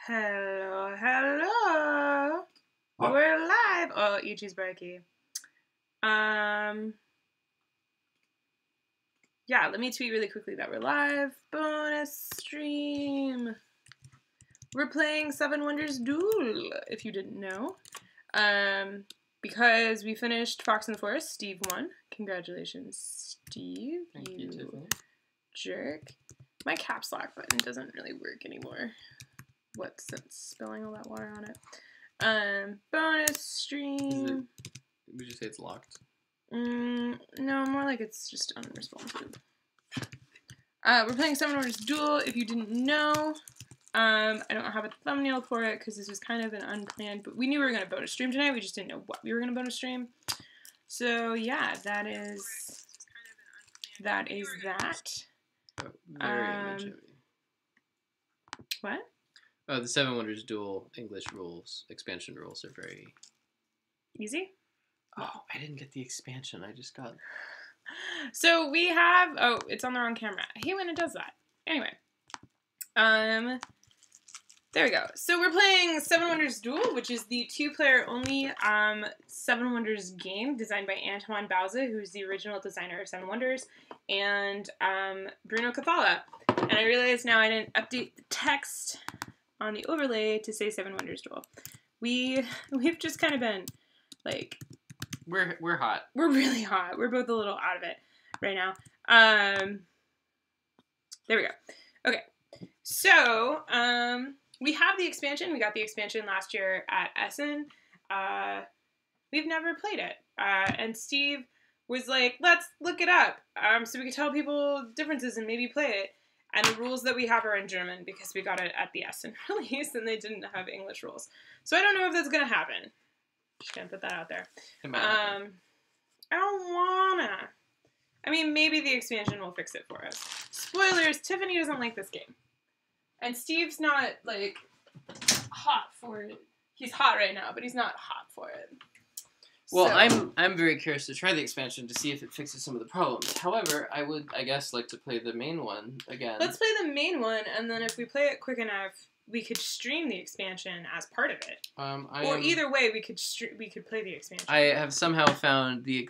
Hello, hello. What? We're live. Oh, Ichi's breaky. Yeah, let me tweet really quickly that we're live. Bonus stream. We're playing Seven Wonders Duel, if you didn't know. Because we finished Fox in the Forest. Steve won. Congratulations, Steve. Thank you, Tiffany. Jerk. My caps lock button doesn't really work anymore. What, since spilling all that water on it? Bonus stream. Would you say it's locked? No, more like it's just unresponsive. We're playing Seven Wonders Duel, if you didn't know. I don't have a thumbnail for it because this was kind of an unplanned, but we knew we were going to bonus stream tonight. We just didn't know what we were going to bonus stream. So yeah, that is that. Oh, very image What? Oh, the Seven Wonders Duel English rules, expansion rules are very... Easy? Oh, I didn't get the expansion. I just got... So we have... Oh, it's on the wrong camera. I hate when it does that. Anyway. There we go. So we're playing Seven Wonders Duel, which is the two-player only Seven Wonders game designed by Antoine Bauza, who's the original designer of Seven Wonders, and Bruno Cathala. And I realized now I didn't update the text on the overlay to say Seven Wonders Duel. We've just kind of been like... We're hot. We're really hot. We're both a little out of it right now. There we go. Okay. So, we have the expansion. We got the expansion last year at Essen. We've never played it. And Steve was like, let's look it up so we could tell people differences and maybe play it. And the rules that we have are in German because we got it at the Essen release and they didn't have English rules. So I don't know if that's going to happen. Just going to put that out there. I don't wanna. I mean, maybe the expansion will fix it for us. Spoilers, Tiffany doesn't like this game. And Steve's not, like, hot for it. He's hot right now, but he's not hot for it. Well, so, I'm very curious to try the expansion to see if it fixes some of the problems. However, I would, I guess, like to play the main one again. let's play the main one, and then if we play it quick enough, we could stream the expansion as part of it. Either way, we could play the expansion. I have somehow found the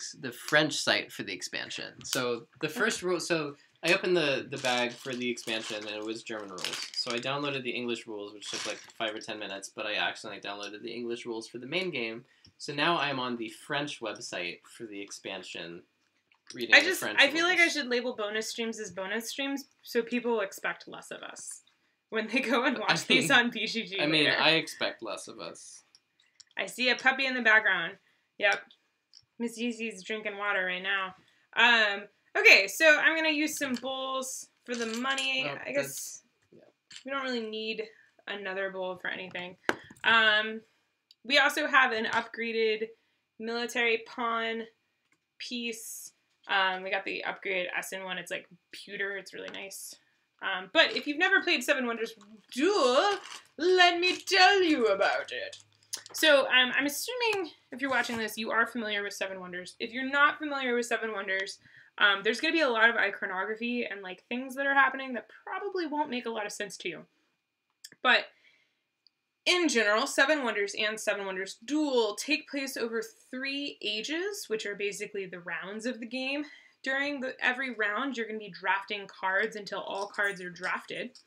French site for the expansion. So the first rule, so I opened the bag for the expansion and it was German rules. So I downloaded the English rules, which took like 5 or 10 minutes, but I accidentally downloaded the English rules for the main game. So now I'm on the French website for the expansion. Reading the French I feel rules. like I should label bonus streams as bonus streams so people expect less of us when they go and watch these on BGG. I mean, later. I expect less of us. I see a puppy in the background. Yep. Miss Yeezy's drinking water right now. Okay, so I'm going to use some bowls for the money. Oh, I guess we don't really need another bowl for anything. We also have an upgraded military pawn piece. We got the upgraded Essen one. It's like pewter. It's really nice. But if you've never played Seven Wonders Duel, let me tell you about it. So I'm assuming if you're watching this, you are familiar with Seven Wonders. If you're not familiar with Seven Wonders, there's going to be a lot of iconography and like things that are happening that probably won't make a lot of sense to you. But in general, Seven Wonders and Seven Wonders Duel take place over 3 ages, which are basically the rounds of the game. During every round, you're going to be drafting cards until all cards are drafted.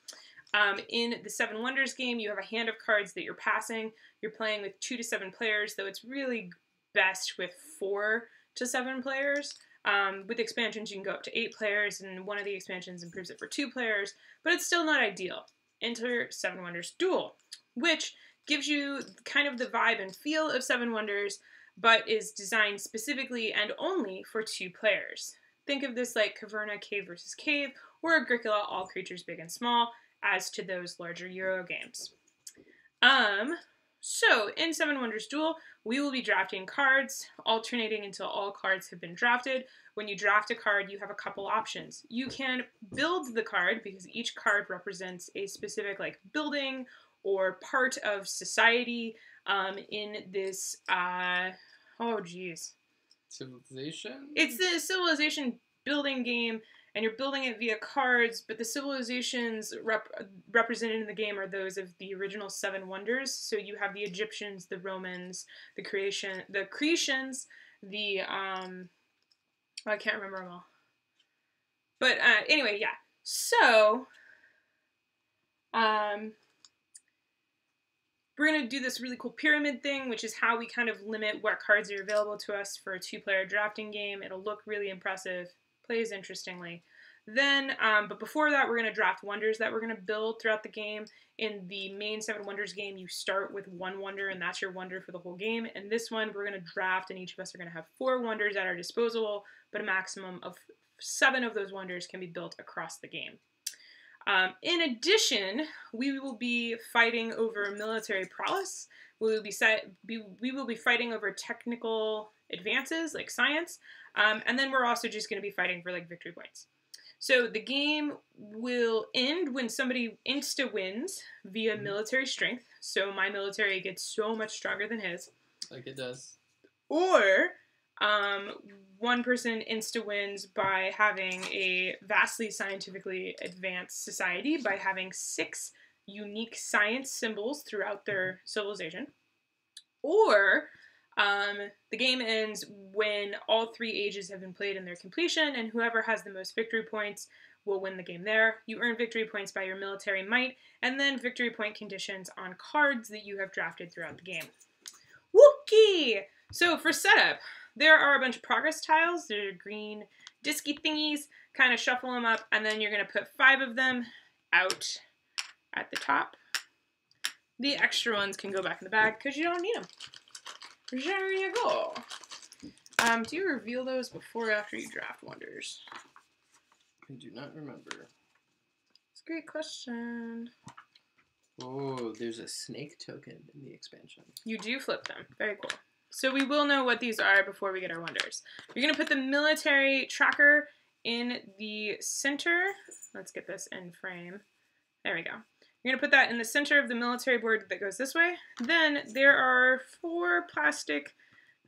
In the Seven Wonders game, you have a hand of cards that you're passing. You're playing with 2 to 7 players, though it's really best with 4 to 7 players. With expansions, you can go up to 8 players, and one of the expansions improves it for 2 players, but it's still not ideal. Enter Seven Wonders Duel, which gives you kind of the vibe and feel of Seven Wonders, but is designed specifically and only for 2 players. Think of this like Caverna Cave versus Cave, or Agricola All Creatures Big and Small, as to those larger Euro games. So in Seven Wonders Duel, we will be drafting cards, alternating until all cards have been drafted. When you draft a card, you have a couple options. You can build the card, because each card represents a specific like building or part of society in this, oh geez. Civilization? It's the civilization building game, and you're building it via cards, but the civilizations represented in the game are those of the original 7 wonders. So you have the Egyptians, the Romans, the Creations, the I can't remember them all. But anyway, yeah. So we're going to do this really cool pyramid thing, which is how we kind of limit what cards are available to us for a 2-player drafting game. It'll look really impressive, plays interestingly. Then, but before that, we're going to draft wonders that we're going to build throughout the game. In the main 7 wonders game, you start with 1 wonder, and that's your wonder for the whole game. And this one, we're going to draft, and each of us are going to have 4 wonders at our disposal, but a maximum of 7 of those wonders can be built across the game. In addition, we will be fighting over military prowess. We will be fighting over technical advances like science, and then we're also just going to be fighting for like victory points. So the game will end when somebody insta-wins via military strength. So my military gets so much stronger than his. Like it does. Or one person insta-wins by having a vastly scientifically advanced society by having 6 unique science symbols throughout their civilization. Or the game ends when all 3 ages have been played in their completion, and whoever has the most victory points will win the game there. You earn victory points by your military might, and then victory point conditions on cards that you have drafted throughout the game. Wookie! So for setup, there are a bunch of progress tiles. They're green disky thingies. Kind of shuffle them up, and then you're going to put 5 of them out at the top. The extra ones can go back in the bag because you don't need them. There you go. Do you reveal those before or after you draft wonders? I do not remember. It's a great question. Oh, there's a snake token in the expansion. You do flip them. Very cool. So we will know what these are before we get our wonders. You're going to put the military tracker in the center. Let's get this in frame. There we go. You're going to put that in the center of the military board that goes this way. Then there are 4 plastic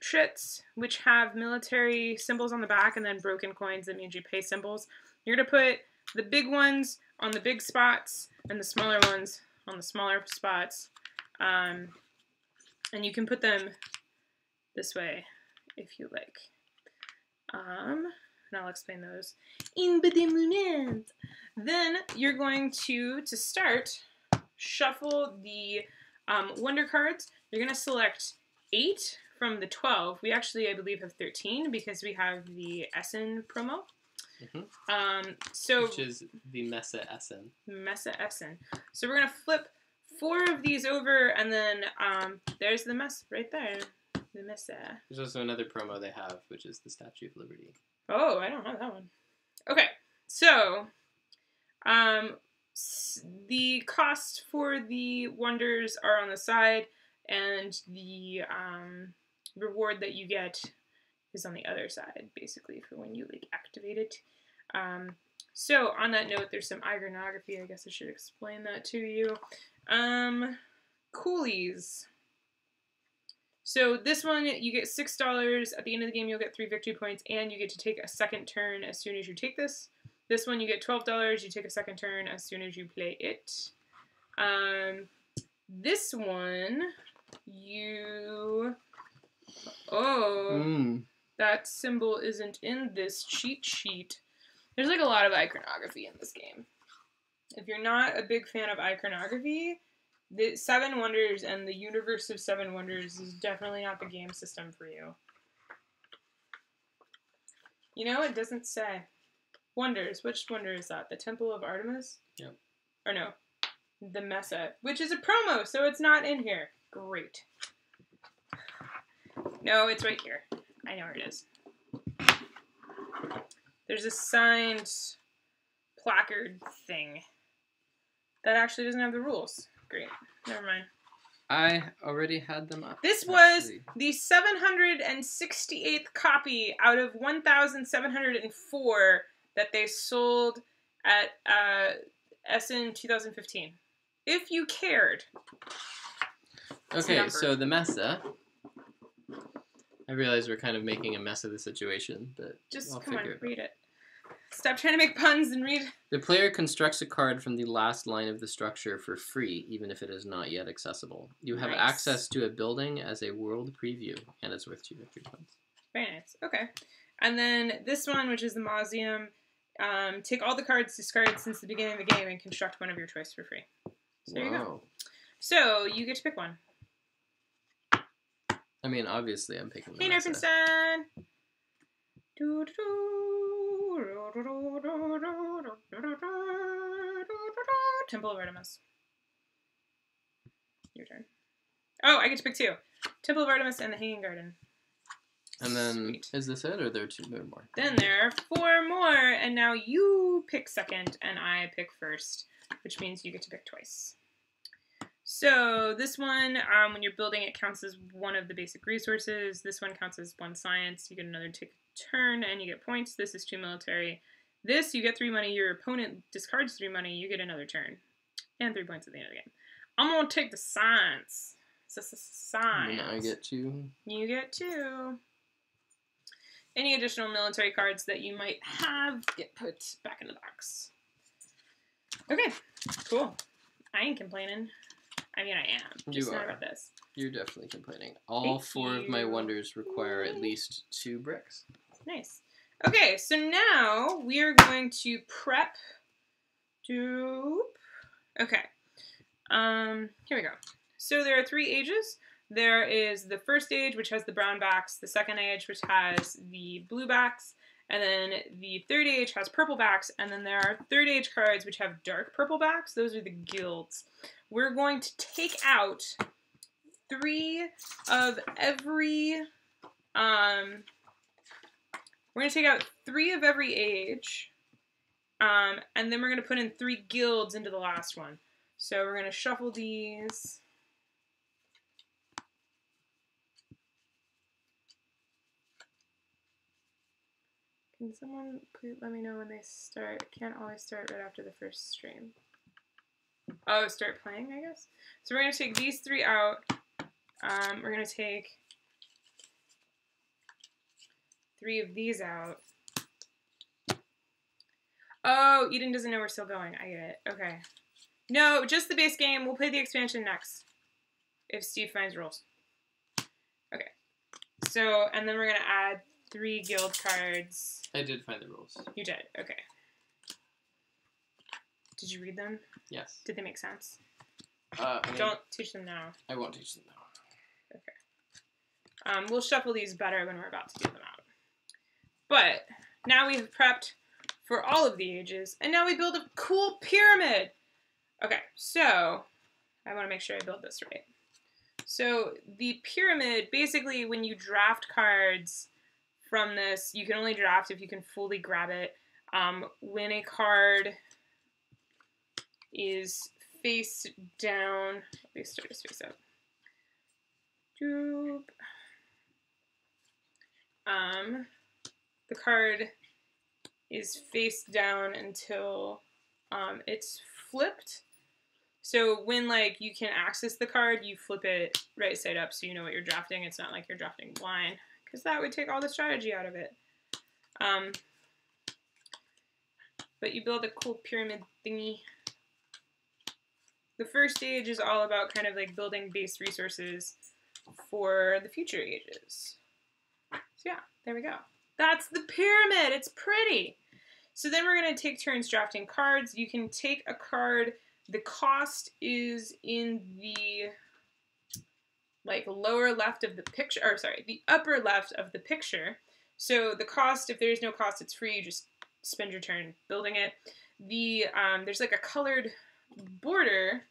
trits which have military symbols on the back and then broken coins. That means you pay symbols. You're going to put the big ones on the big spots and the smaller ones on the smaller spots. And you can put them this way if you like. And I'll explain those in the moment. Then you're going to start, shuffle the wonder cards. You're going to select 8 from the 12. We actually, I believe, have 13 because we have the Essen promo. Which is the Messe Essen. Messe Essen. So we're going to flip 4 of these over, and then there's the mess right there. The Messe. There's also another promo they have, which is the Statue of Liberty. Oh, I don't have that one. Okay, so the cost for the wonders are on the side, and the reward that you get is on the other side, basically, for when you like activate it. So on that note, there's some iconography. I guess I should explain that to you. Coolies. So this one, you get $6. At the end of the game, you'll get 3 victory points, and you get to take a second turn as soon as you take this. This one, you get $12. You take a second turn as soon as you play it. This one, you... Oh, that symbol isn't in this cheat sheet. There's like a lot of iconography in this game. If you're not a big fan of iconography, the 7 Wonders and the universe of 7 Wonders is definitely not the game system for you. You know, it doesn't say. Wonders. Which wonder is that? The Temple of Artemis? Yep. Or no. The Messe, which is a promo, so it's not in here. Great. No, it's right here. I know where it is. There's a signed placard thing that actually doesn't have the rules. Great. Never mind. I already had them up. This was the 768th copy out of 1,704 that they sold at Essen 2015. If you cared. Okay, so the Messe. I realize we're kind of making a mess of the situation, but just I'll come on, read it. Stop trying to make puns and read. The player constructs a card from the last line of the structure for free, even if it is not yet accessible. You have access to a building as a world preview, and it's worth 2 victory points. Very nice. Okay. And then this one, which is the Mausoleum, take all the cards discarded since the beginning of the game and construct one of your choice for free. So there you go. So you get to pick one. I mean, obviously I'm picking the Hey, Nerfenstein! Temple of Artemis. Your turn. Oh, I get to pick 2. Temple of Artemis and the Hanging Garden. And then, Sweet. Is this it, or are there 2 more? Then there are 4 more, and now you pick second, and I pick first, which means you get to pick twice. So this one, when you're building, it counts as one of the basic resources. This one counts as 1 science. You get another turn, and you get points. This is 2 military. This, you get 3 money. Your opponent discards 3 money. You get another turn. And 3 points at the end of the game. I'm going to take the science. Science. And I get 2. You get 2. Any additional military cards that you might have get put back in the box. Okay, cool. I ain't complaining. I mean, I am. Just not about this. You're definitely complaining. All 4 of my wonders require at least 2 bricks. Nice. Okay, so now we are going to prep. Okay. Here we go. So there are 3 ages. There is the first age, which has the brown backs, the second age, which has the blue backs, and then the third age has purple backs, and then there are third age cards which have dark purple backs. Those are the guilds. We're going to take out 3 of every, we're going to take out 3 of every age, and then we're going to put in 3 guilds into the last one. So we're going to shuffle these. Can someone please let me know when they start? Can't always start right after the first stream. Oh, start playing, I guess? So we're going to take these 3 out. We're going to take 3 of these out. Oh, Eden doesn't know we're still going. I get it. Okay. No, just the base game. We'll play the expansion next. If Steve finds rules. Okay. So, and then we're going to add 3 guild cards. I did find the rules. You did? Okay. Did you read them? Yes. Did they make sense? Don't teach them now. I won't teach them now. Okay. We'll shuffle these better when we're about to deal them out. But now we've prepped for all of the ages, and now we build a cool pyramid. Okay, so I want to make sure I build this right. So the pyramid, basically when you draft cards from this, you can only draft if you can fully grab it. When a card is face down, let me start this face up. The card is face down until it's flipped. So when like you can access the card, you flip it right side up so you know what you're drafting. It's not like you're drafting blind, because that would take all the strategy out of it. But you build a cool pyramid thingy. The first stage is all about kind of like building base resources for the future ages. So yeah, there we go. That's the pyramid. It's pretty. So then we're going to take turns drafting cards. You can take a card. The cost is in the like lower left of the picture, or sorry, the upper left of the picture. So the cost, if there's no cost, it's free. You just spend your turn building it. There's like a colored border,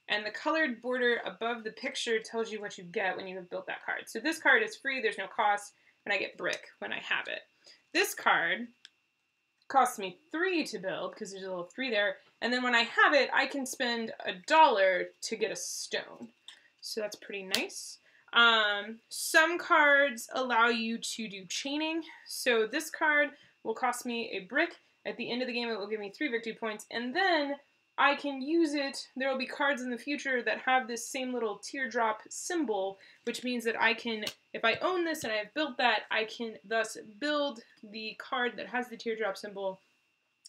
and the colored border above the picture tells you what you get when you have built that card. So this card is free, there's no cost, and I get brick when I have it. This card costs me 3 to build, because there's a little 3 there, and then when I have it, I can spend $1 to get a stone. So that's pretty nice. Some cards allow you to do chaining. So this card will cost me a brick. At the end of the game, it will give me 3 victory points, and then I can use it. There will be cards in the future that have this same little teardrop symbol, which means that I can, if I own this and I've built that, I can thus build the card that has the teardrop symbol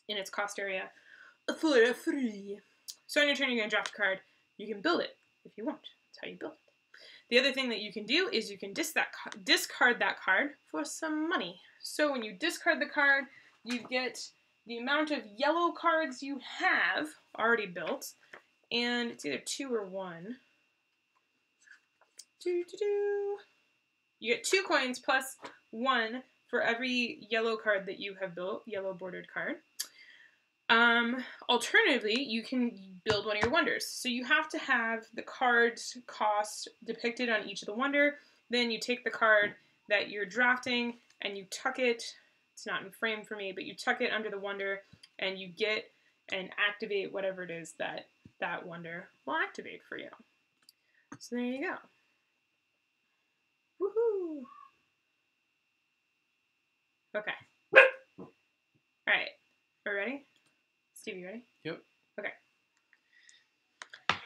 in its cost area for free. So on your turn, you're going to draft a card. You can build it if you want. That's how you build it. The other thing that you can do is you can discard that card for some money. So when you discard the card, you get the amount of yellow cards you have already built, and it's either 2 or 1. You get 2 coins plus 1 for every yellow card that you have built, yellow bordered card. Alternatively, you can build one of your wonders. So you have to have the card's cost depicted on each of the wonder. Then you take the card that you're drafting and you tuck it. It's not in frame for me, but you tuck it under the wonder and you get and activate whatever it is that that wonder will activate for you. So there you go. Woohoo! Okay. All right. Are we ready? Steve, you ready? Yep. Okay.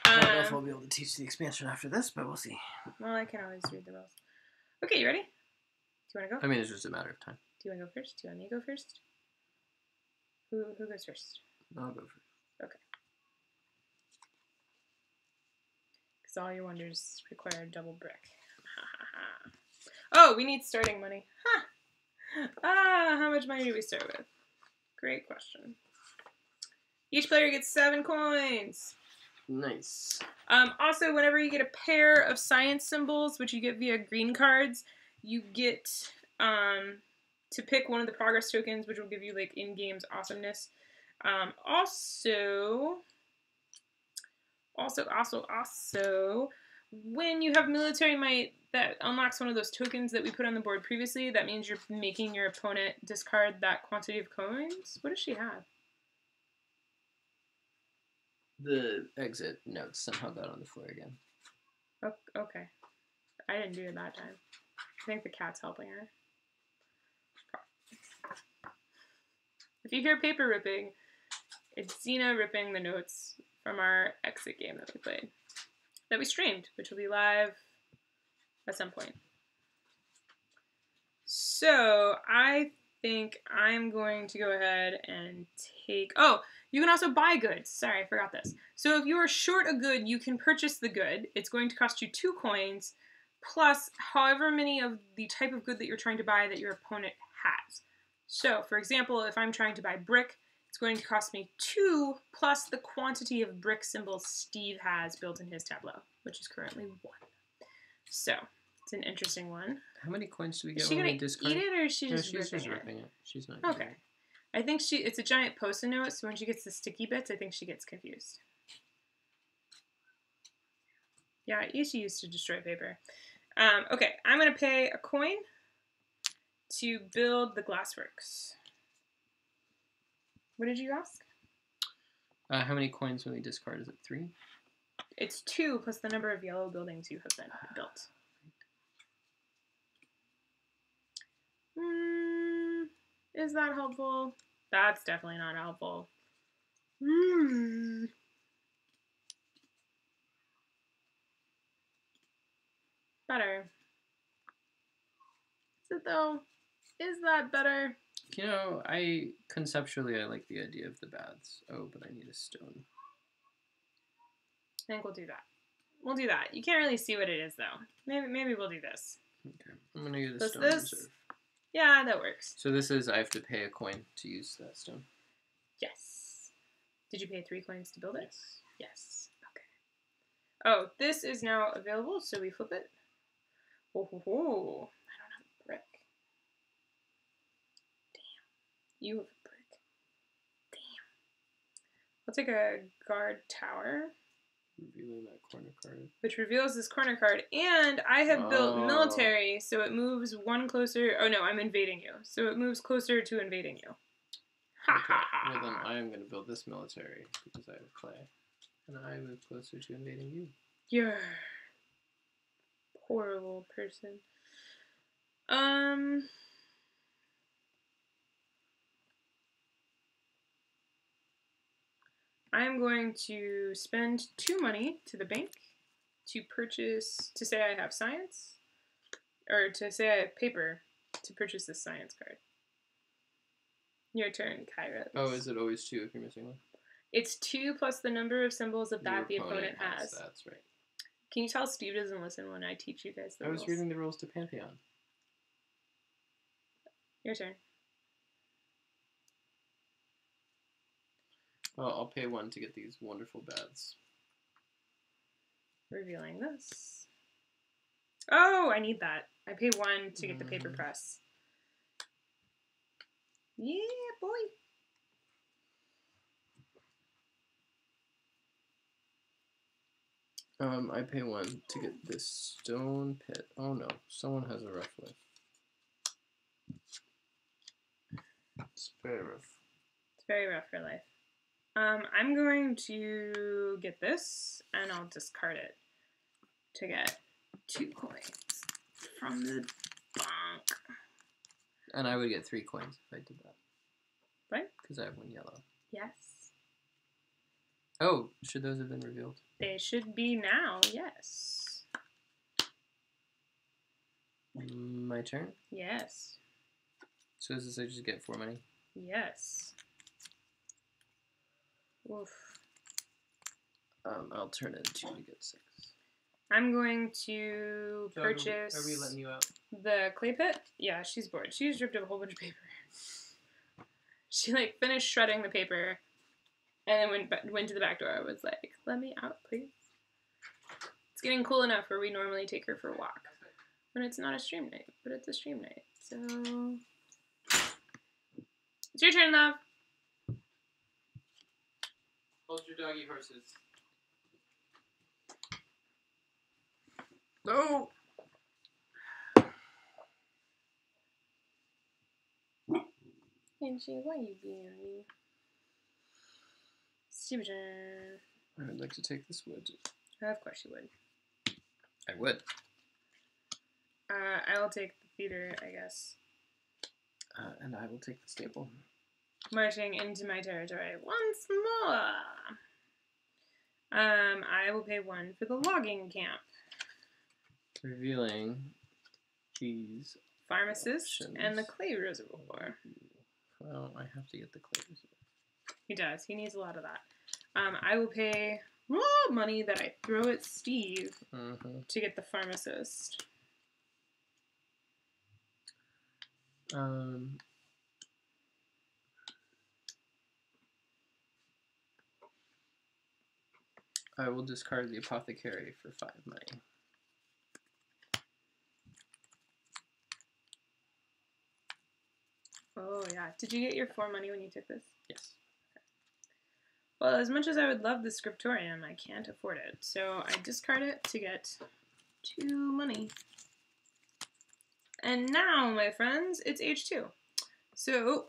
I don't know if I'll be able to teach the expansion after this, but we'll see. Well, I can always read the rules. Okay, you ready? Do you want to go? I mean, it's just a matter of time. Do you want to go first? Do you want me to go first? Who goes first? I'll go first. Okay. Because all your wonders require a double brick. Oh, we need starting money. How much money do we start with? Great question. Each player gets 7 coins. Nice. Also, whenever you get a pair of science symbols, which you get via green cards, you get to pick one of the progress tokens, which will give you like in-game's awesomeness. Also, when you have military might that unlocks one of those tokens that we put on the board previously, that means you're making your opponent discard that quantity of coins. What does she have? The exit notes somehow got on the floor again. Oh, okay. I didn't do it that time. I think the cat's helping her. If you hear paper ripping, it's Xena ripping the notes from our exit game that we played. That we streamed, which will be live at some point. So, I think I'm going to go ahead and take... Oh, you can also buy goods. Sorry, I forgot this. So if you are short a good, you can purchase the good. It's going to cost you 2 coins, plus however many of the type of good that you're trying to buy that your opponent has. So, for example, if I'm trying to buy brick, it's going to cost me 2 plus the quantity of brick symbols Steve has built in his tableau, which is currently 1. So, it's an interesting one. How many coins do we get is she when gonna we discard? Eat it, or is she No, just she's ripping just ripping it? She's not. Okay. I think it's a giant post-it note, so when she gets the sticky bits, I think she gets confused. Yeah, she used to destroy paper. Okay, I'm going to pay a coin to build the glassworks. What did you ask? How many coins when we discard? Is it 3? It's 2 plus the number of yellow buildings you have been built. Is that helpful? That's definitely not helpful. Better. Is it though? Is that better? You know, conceptually I like the idea of the baths. Oh, but I need a stone. I think we'll do that. We'll do that. You can't really see what it is though. Maybe we'll do this. Okay, I'm gonna get a Does stone this? reserve. Yeah, that works. So this is I have to pay a coin to use that stone. Yes. Did you pay 3 coins to build it? Yes. Yes. Okay. Oh, this is now available, so we flip it. Oh, ho, ho. I don't have a brick. Damn. You have a brick. Damn. I'll take a guard tower. Revealing that corner card. Which reveals this corner card. And I have built military, so it moves 1 closer. Oh no, I'm invading you. So it moves closer to invading you. Okay. Well then I am going to build this military because I have clay. And I move closer to invading you. You're a horrible person. I'm going to spend 2 money to the bank to purchase, to say I have science, or to say I have paper to purchase this science card. Your turn, Kairos. Oh, is it always 2 if you're missing one? It's 2 plus the number of symbols of that the opponent has. That's right. Can you tell Steve doesn't listen when I teach you guys the rules? I was reading the rules to Pantheon. Your turn. Well, I'll pay 1 to get these wonderful baths. Revealing this. Oh, I need that. I pay 1 to get the paper press. Yeah, boy. I pay 1 to get this stone pit. Oh no, someone has a rough life. It's very rough. It's very rough for life. I'm going to get this, and I'll discard it to get 2 coins from the bank. And I would get 3 coins if I did that. What? Because I have 1 yellow. Yes. Oh, should those have been revealed? They should be now, yes. My turn? Yes. So does this I just get 4 money? Yes. Oof. I'll turn in 2 to get 6. I'm going to purchase... Are we letting you out? The clay pit? Yeah, she's bored. She's ripped up a whole bunch of paper. She, like, finished shredding the paper and then went to the back door. I was like, let me out, please. It's getting cool enough where we normally take her for a walk. When it's not a stream night, but it's a stream night. So... It's your turn, love. Hold your doggy horses. No! Angie, why you being mean? Stupid. I would like to take this wood. Of course you would. I would. I will take the theater, I guess. And I will take the stable. Marching into my territory once more. I will pay 1 for the logging camp. Revealing these Pharmacist options. and the clay reservoir. Well, I have to get the clay reservoir. He does. He needs a lot of that. I will pay raw money that I throw at Steve to get the pharmacist. I will discard the apothecary for 5 money. Oh, yeah. Did you get your 4 money when you took this? Yes. Okay. Well, as much as I would love the scriptorium, I can't afford it. So I discard it to get 2 money. And now, my friends, it's age 2. So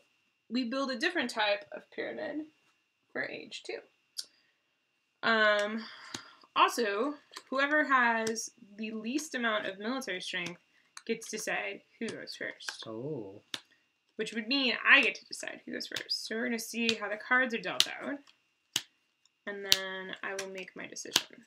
we build a different type of pyramid for age 2. Also, whoever has the least amount of military strength gets to decide who goes first. Oh. Which would mean I get to decide who goes first. So we're going to see how the cards are dealt out. And then I will make my decision.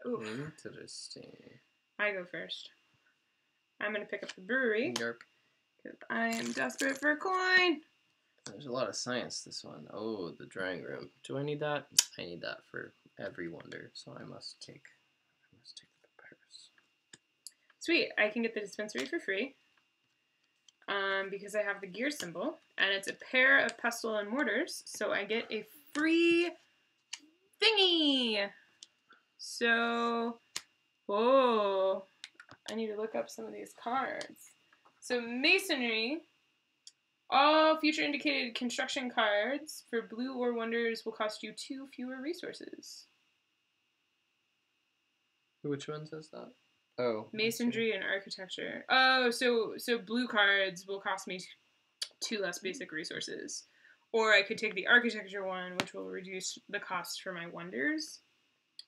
Oof. Interesting. I go first. I'm going to pick up the brewery. Yarp. Because I am desperate for a coin. There's a lot of science, this one. Oh, the drawing room. Do I need that? I need that for every wonder, so I must take the papyrus. Sweet. I can get the dispensary for free. Because I have the gear symbol. And it's a pair of pestle and mortars, so I get a free thingy. So, whoa. I need to look up some of these cards. So masonry, all future indicated construction cards for blue or wonders will cost you 2 fewer resources. Which one says that? Oh. Masonry and architecture. Oh, so blue cards will cost me 2 less basic resources. Or I could take the architecture one, which will reduce the cost for my wonders,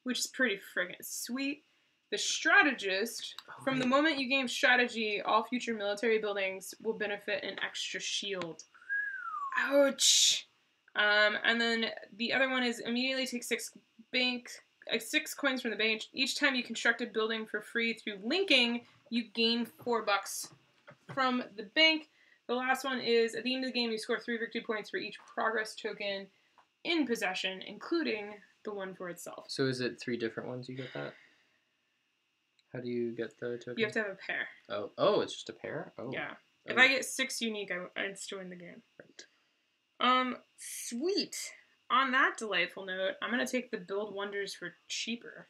which is pretty friggin' sweet. The strategist, from the moment you gain strategy, all future military buildings will benefit an extra shield. Ouch! And then the other one is immediately take 6 bank 6 coins from the bank. Each time you construct a building for free through linking, you gain $4 from the bank. The last one is, at the end of the game, you score 3 victory points for each progress token in possession, including the one for itself. So is it 3 different ones you get that? How do you get the token? You have to have a pair. Oh, it's just a pair? Oh. Yeah. If I get 6 unique, I'd still win the game. Right. Sweet. On that delightful note, I'm going to take the build wonders for cheaper.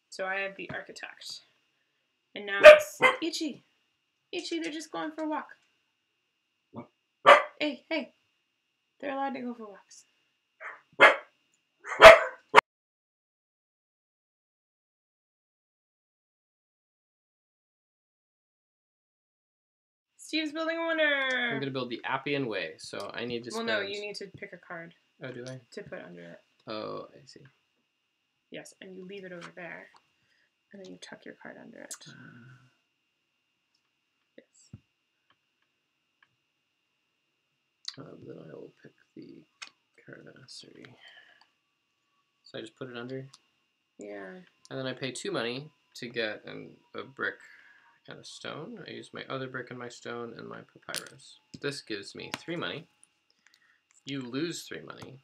So I have the architect. And now it's Ichi. Ichi, they're just going for a walk. Hey. They're allowed to go for walks. Steve's building a wonder. I'm going to build the Appian Way, so I need to spend... Well, no, you need to pick a card. Oh, do I? To put under it. Oh, I see. Yes, and you leave it over there. And then you tuck your card under it. Yes. Then I will pick the Caravansary. So I just put it under? Yeah. And then I pay 2 money to get a brick and a stone. I use my other brick and my stone and my papyrus. This gives me 3 money. You lose 3 money.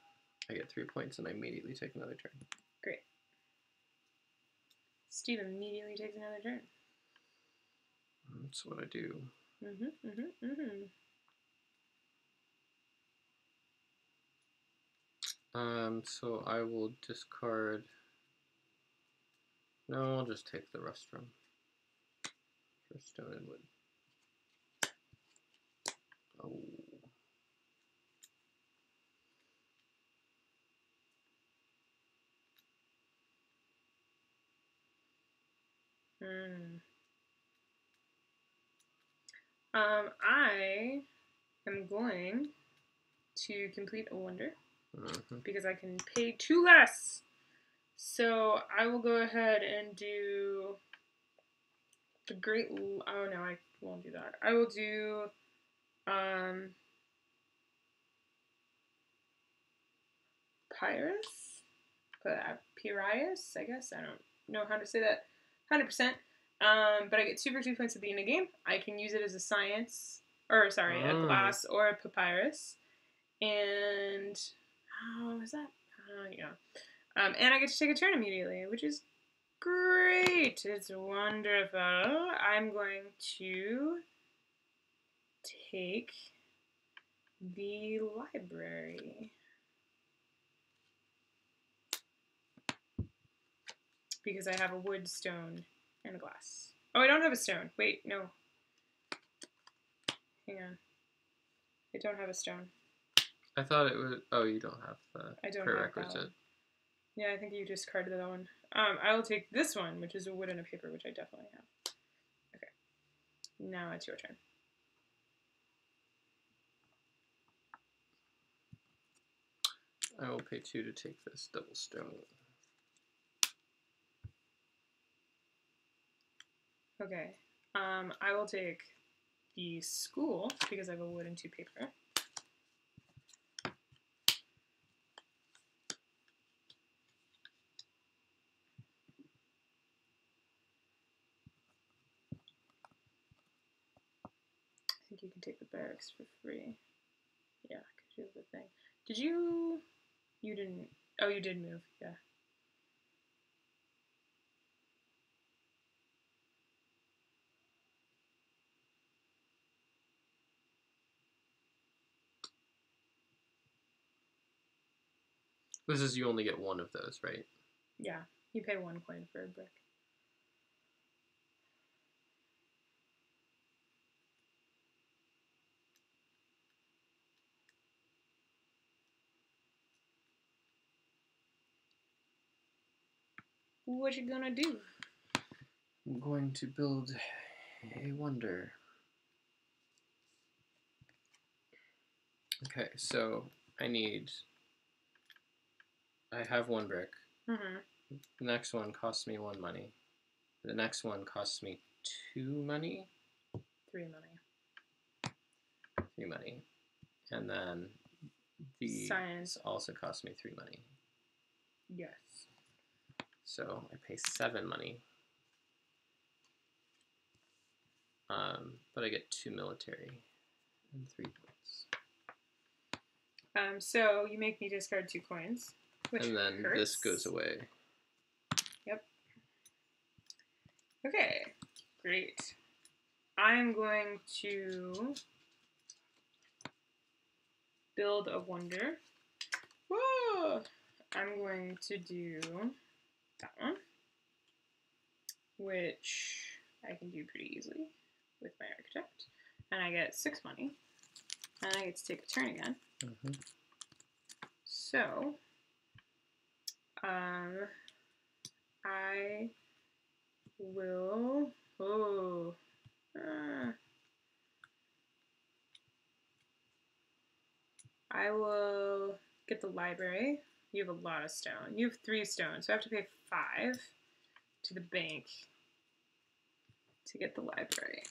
I get 3 points and I immediately take another turn. Great. Steve immediately takes another turn. That's what I do. So I will discard... No, I'll just take the rustrum for stone and wood. Oh. I am going to complete a wonder because I can pay 2 less. So I will go ahead and do the great. Oh no, I won't do that. I will do Pyrrhus, I guess. I don't know how to say that 100%. But I get 2 victory points at the end of the game. I can use it as a science, a glass or a papyrus. And, is that? Yeah. And I get to take a turn immediately, which is great. It's wonderful. I'm going to take the library. Because I have a wood, stone, and a glass. Oh, I don't have a stone. Wait, no. Hang on. I don't have a stone. I thought it was... Oh, you don't have the prerequisite. Yeah, I think you discarded that one. I will take this one, which is a wood and a paper, which I definitely have. Okay. Now it's your turn. I will pay 2 to take this double stone. Okay. I will take the school because I have a wood and 2 paper. I think you can take the barracks for free. Yeah, because you have the thing. Did you... You didn't... Oh, you did move. Yeah. This is you only get 1 of those, right? Yeah. You pay 1 coin for a brick. What you gonna do? I'm going to build a wonder. Okay, so I have 1 brick. The next one costs me 1 money. The next one costs me 2 money. 3 money. 3 money. And then the science also costs me 3 money. Yes. So I pay 7 money. But I get 2 military and 3 points. So you make me discard 2 coins, which and then hurts. This goes away. Yep. Okay, great. I'm going to build a wonder. Whoa! I'm going to do that one, which I can do pretty easily with my architect. And I get 6 money. And I get to take a turn again. Mm-hmm. So, I will, I will get the library. You have a lot of stone. You have 3 stones, so I have to pay 5 to the bank to get the library.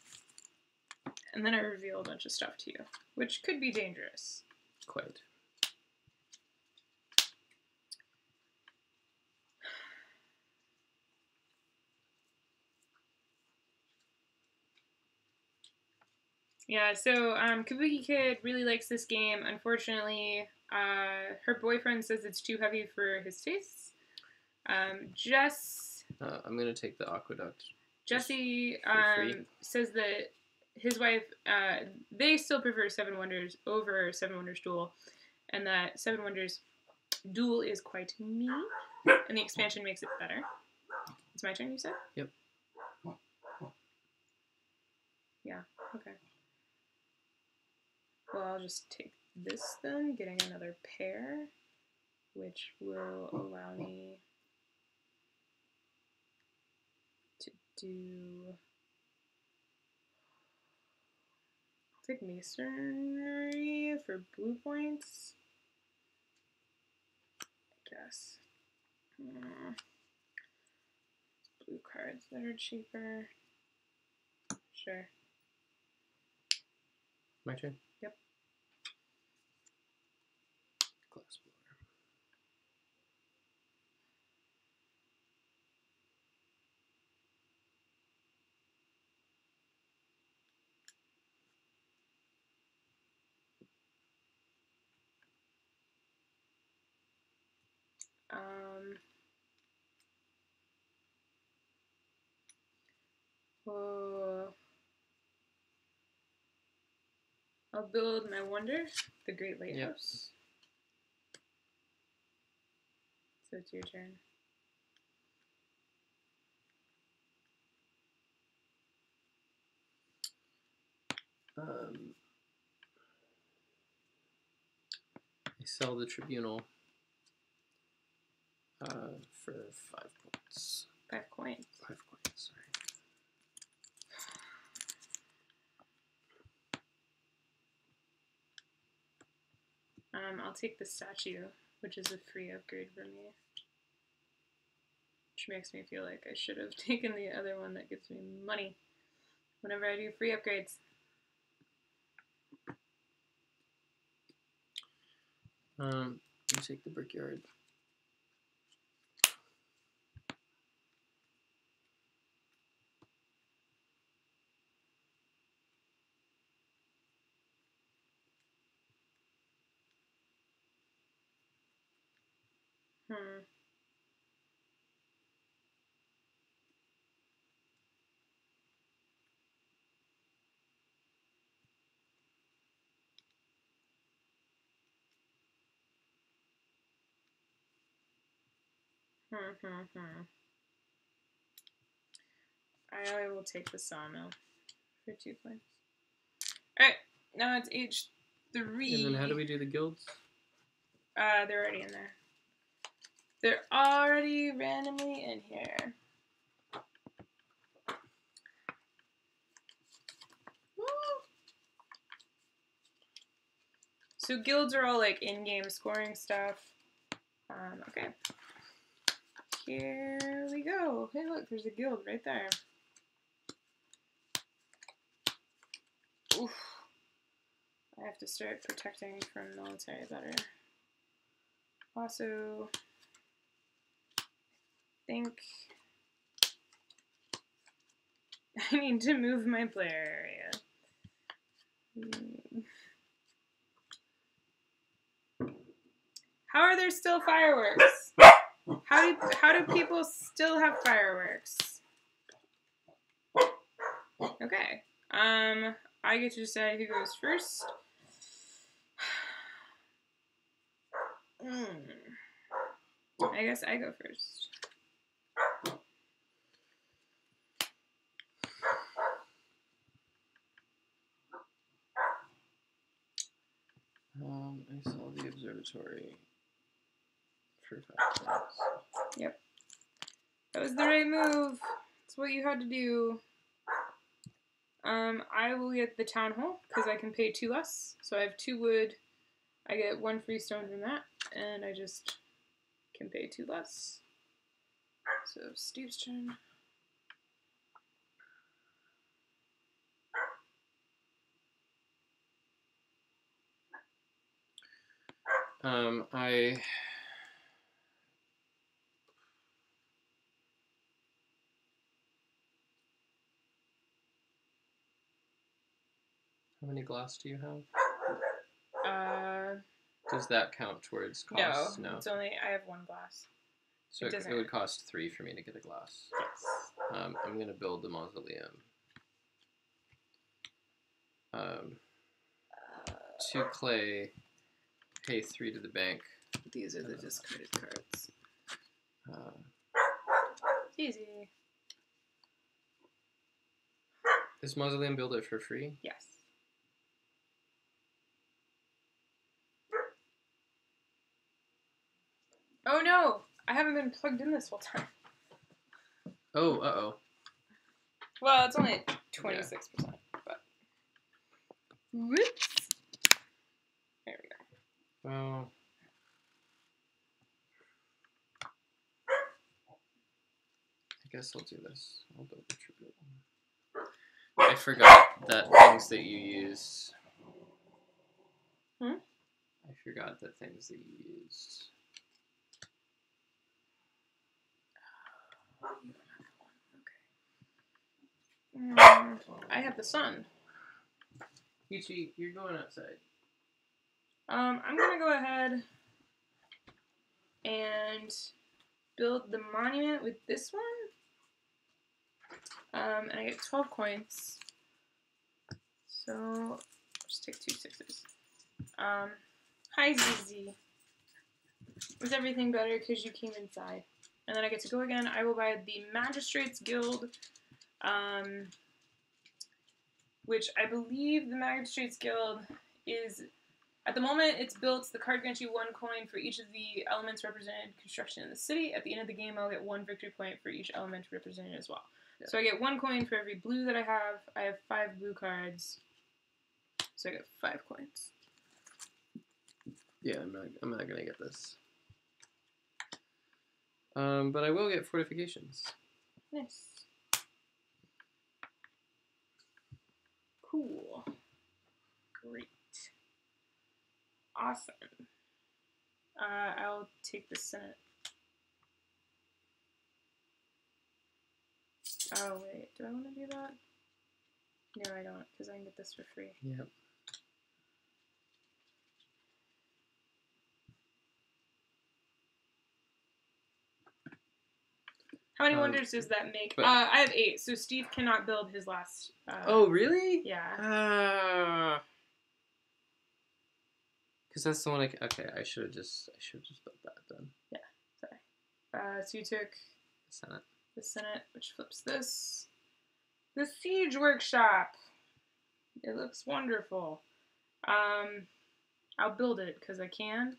And then I reveal a bunch of stuff to you, which could be dangerous. Quite. Yeah, so Kabuki Kid really likes this game. Unfortunately, her boyfriend says it's too heavy for his tastes. Jess... I'm going to take the aqueduct. Jesse says that his wife, they still prefer Seven Wonders over Seven Wonders Duel, and that Seven Wonders Duel is quite mean, and the expansion makes it better. It's my turn, you said? Yep. Yeah, okay. Well, I'll just take this then, getting another pair, which will allow me to do... I'll take Masonry for blue points. I guess. Blue cards that are cheaper. Sure. My turn? Yep. Glass blower. Oh, I'll build my wonder, the Great Lighthouse. Yep. So it's your turn. I sell the tribunal for 5 points. 5 coins. 5 coins, sorry. I'll take the statue, which is a free upgrade for me. Which makes me feel like I should have taken the other one that gives me money whenever I do free upgrades. You take the brickyard. I will take the sawmill for 2 points. Alright, now it's age 3. And then how do we do the guilds? They're already in there. They're already randomly in here. Woo! So guilds are all like in-game scoring stuff. Okay. Here we go. Hey, look, there's a guild right there. Oof. I have to start protecting from military better. Also, think I need to move my player area. How are there still fireworks? How do people still have fireworks? Okay. I get to decide who goes first. I guess I go first. I saw the observatory for 5 points. Yep. That was the right move. That's what you had to do. I will get the town hall because I can pay 2 less. So I have 2 wood. I get 1 free stone from that, and I just can pay 2 less. So Steve's turn. I How many glass do you have? Does that count towards cost? No. It's only I have 1 glass. So it would cost 3 for me to get a glass. Yes. I'm gonna build the mausoleum. 2 clay, pay 3 to the bank. These are the discarded cards. Easy. Is mausoleum build it for free? Yes. Oh no! I haven't been plugged in this whole time. Oh, uh-oh. Well, it's only 26%, but... Whoops! There we go. Well... I guess I'll do this. I'll build the tribute. I forgot that things that you used... I forgot the things that you used... I have the sun. Peachy, you're going outside. I'm gonna go ahead and build the monument with this one. And I get 12 coins. So I'll just take 2 6s. Hi ZZ. Is everything better because you came inside? And then I get to go again. I will buy the Magistrates Guild, which I believe the Magistrates Guild is, at the moment it's built, the card grants you 1 coin for each of the elements represented construction in the city. At the end of the game I'll get 1 victory point for each element represented as well. Yeah. So I get 1 coin for every blue that I have. I have 5 blue cards. So I get 5 coins. Yeah, I'm not gonna get this. But I will get fortifications. Nice. Cool. Great. Awesome. I'll take the Senate. Oh, wait. Do I want to do that? No, I don't, because I can get this for free. Yep. How many wonders does that make? I have 8, so Steve cannot build his last. Oh, really? Yeah. Because that's the one okay, I should have just built that then. Yeah, sorry. So you took the Senate, which flips this. The Siege Workshop. It looks wonderful. I'll build it because I can,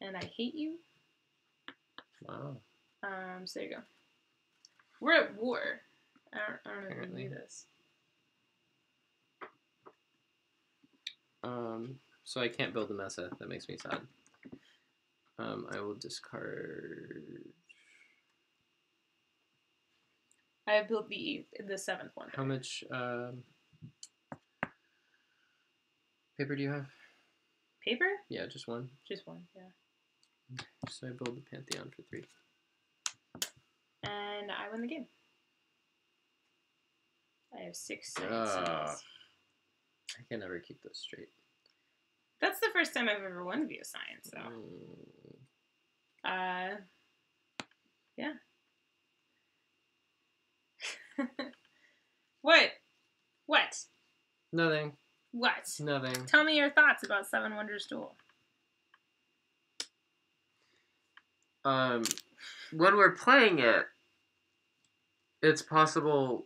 and I hate you. Wow. So there you go. We're at war. I don't know if we can do this. So I can't build the Mesa. That makes me sad. I will discard. I have built the 7th one. How much paper do you have? Paper? Yeah, just 1. Just 1, yeah. So I build the Pantheon for 3. And I win the game. I have 6 science cells. I can never keep those straight. That's the first time I've ever won via science, though. Yeah. What? Nothing. What? Nothing. Tell me your thoughts about Seven Wonders Duel. When we're playing it, it's possible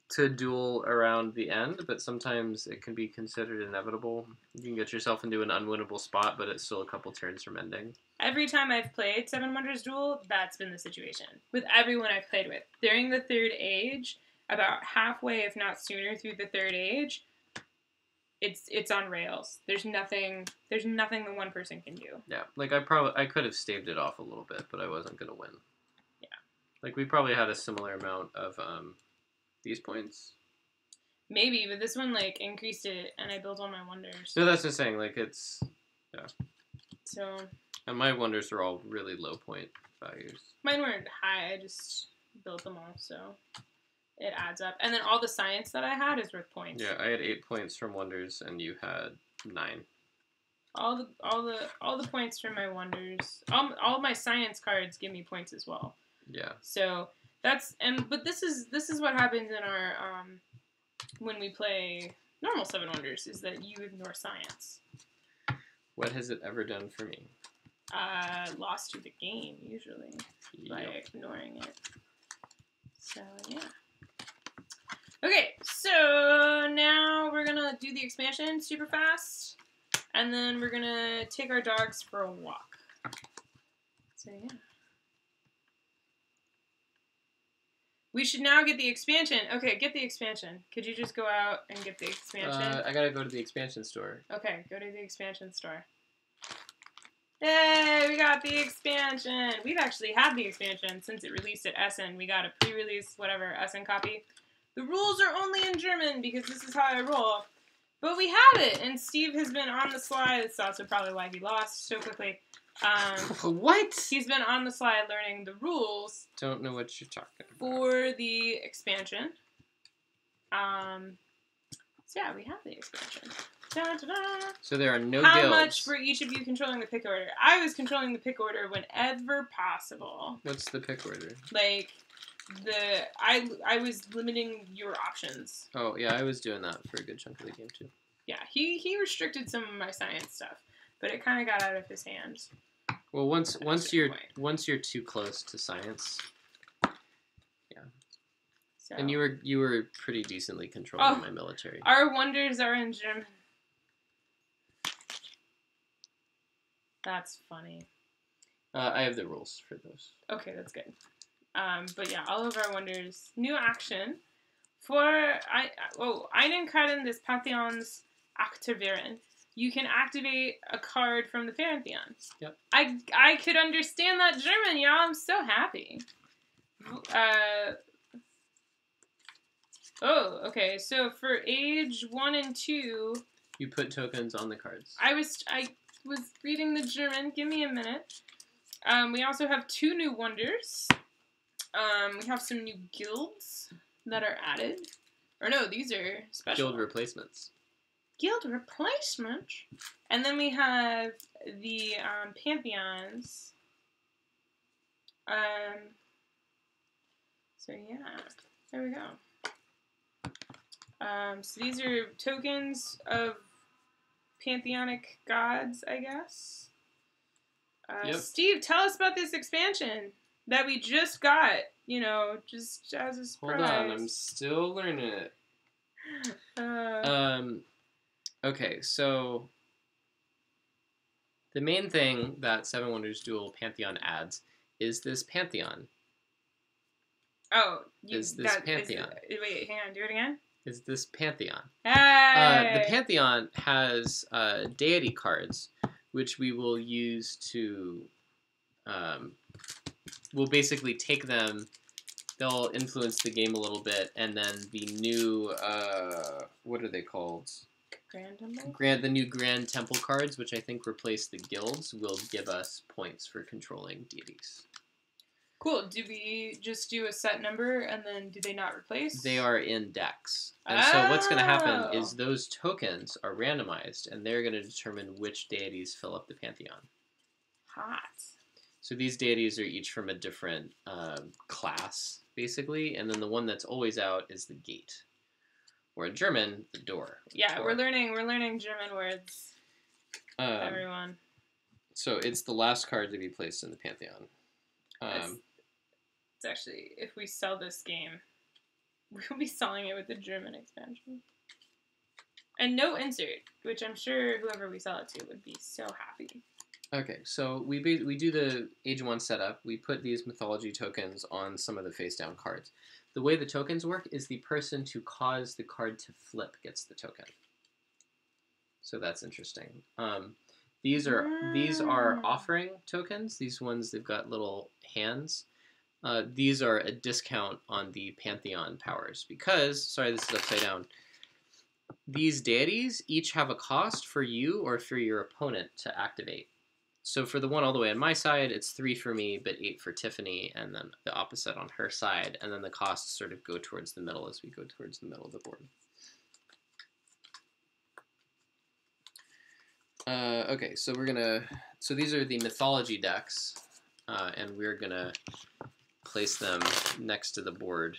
to duel around the end, but sometimes it can be considered inevitable. You can get yourself into an unwinnable spot, but it's still a couple turns from ending. Every time I've played Seven Wonders Duel, that's been the situation. With everyone I've played with. During the third age, about halfway, if not sooner, through the third age, it's on rails. There's nothing the one person can do. Yeah, like I could have staved it off a little bit, but I wasn't gonna win. Yeah. Like we probably had a similar amount of these points. Maybe, but this one like increased it, and I built all my wonders. No, that's just saying. Like it's So. And my wonders are all really low point values. Mine weren't high. I just built them all, so it adds up. And then all the science that I had is worth points. Yeah, I had 8 points from wonders, and you had 9. All the points from my wonders. All my science cards give me points as well. Yeah. So but this is what happens in our when we play normal Seven Wonders is that you ignore science. What has it ever done for me? Lost you the game usually by ignoring it. So yeah. Okay, so now we're gonna do the expansion super fast, and then we're gonna take our dogs for a walk. So yeah. We should now get the expansion. Okay, get the expansion. Could you just go out and get the expansion? I gotta go to the expansion store. Okay, go to the expansion store. Yay, we got the expansion. We've actually had the expansion since it released at Essen. We got a pre-release, whatever, Essen copy. The rules are only in German because this is how I roll. But we have it, and Steve has been on the slide. That's also probably why he lost so quickly. What? He's been on the slide learning the rules. Don't know what you're talking about. For the expansion. So yeah, we have the expansion. Da-da-da. So there are no How guilds. much were each of you controlling the pick order? I was controlling the pick order whenever possible. What's the pick order? Like, I was limiting your options. Oh, yeah, I was doing that for a good chunk of the game, too. Yeah, he restricted some of my science stuff, but it kind of got out of his hands. Well, once you're too close to science, yeah. So, and you were pretty decently controlling my military. Our wonders are in German. That's funny. I have the rules for those. Okay, that's good. But yeah, all of our wonders. New action. For einen Karten des Pantheons aktivieren. You can activate a card from the Pantheon. Yep. I could understand that German, y'all. I'm so happy. Okay. So for age 1 and 2, you put tokens on the cards. I was reading the German. Give me a minute. We also have 2 new wonders. We have some new guilds that are added. Or no, these are special. Guild replacements. Guild replacement. And then we have the Pantheons. So yeah, there we go. So these are tokens of pantheonic gods, I guess. Yep. Steve, tell us about this expansion that we just got. Just as a surprise. Hold on, I'm still learning it. Okay, so the main thing that Seven Wonders Duel Pantheon adds is this Pantheon. Oh, Pantheon. Wait, hang on, do it again. Is this Pantheon. Hey! The Pantheon has deity cards, which we will use to... we'll basically take them, they'll influence the game a little bit, and then the new... what are they called? Grand Temple? The new Grand Temple cards, which I think replace the guilds, will give us points for controlling deities. Cool. Do we just do a set number and then do they not replace? They are in decks. And so what's going to happen is those tokens are randomized, and they're going to determine which deities fill up the pantheon. Hot. So these deities are each from a different class, basically, and then the one that's always out is the gate. Or in German, the door. Yeah, Tor. we're learning German words. Everyone. So it's the last card to be placed in the pantheon. It's actually, if we sell this game, we'll be selling it with the German expansion. And no insert, which I'm sure whoever we sell it to would be so happy. Okay, so we do the Age 1 setup. We put these mythology tokens on some of the face-down cards. The way the tokens work is the person to cause the card to flip gets the token. So that's interesting. These are offering tokens. These ones, they've got little hands. These are a discount on the Pantheon powers because, sorry, this is upside down. These deities each have a cost for you or for your opponent to activate. So for the one all the way on my side, it's 3 for me, but 8 for Tiffany, and then the opposite on her side, and then the costs sort of go towards the middle as we go towards the middle of the board. Okay, so so these are the mythology decks, and we're gonna place them next to the board.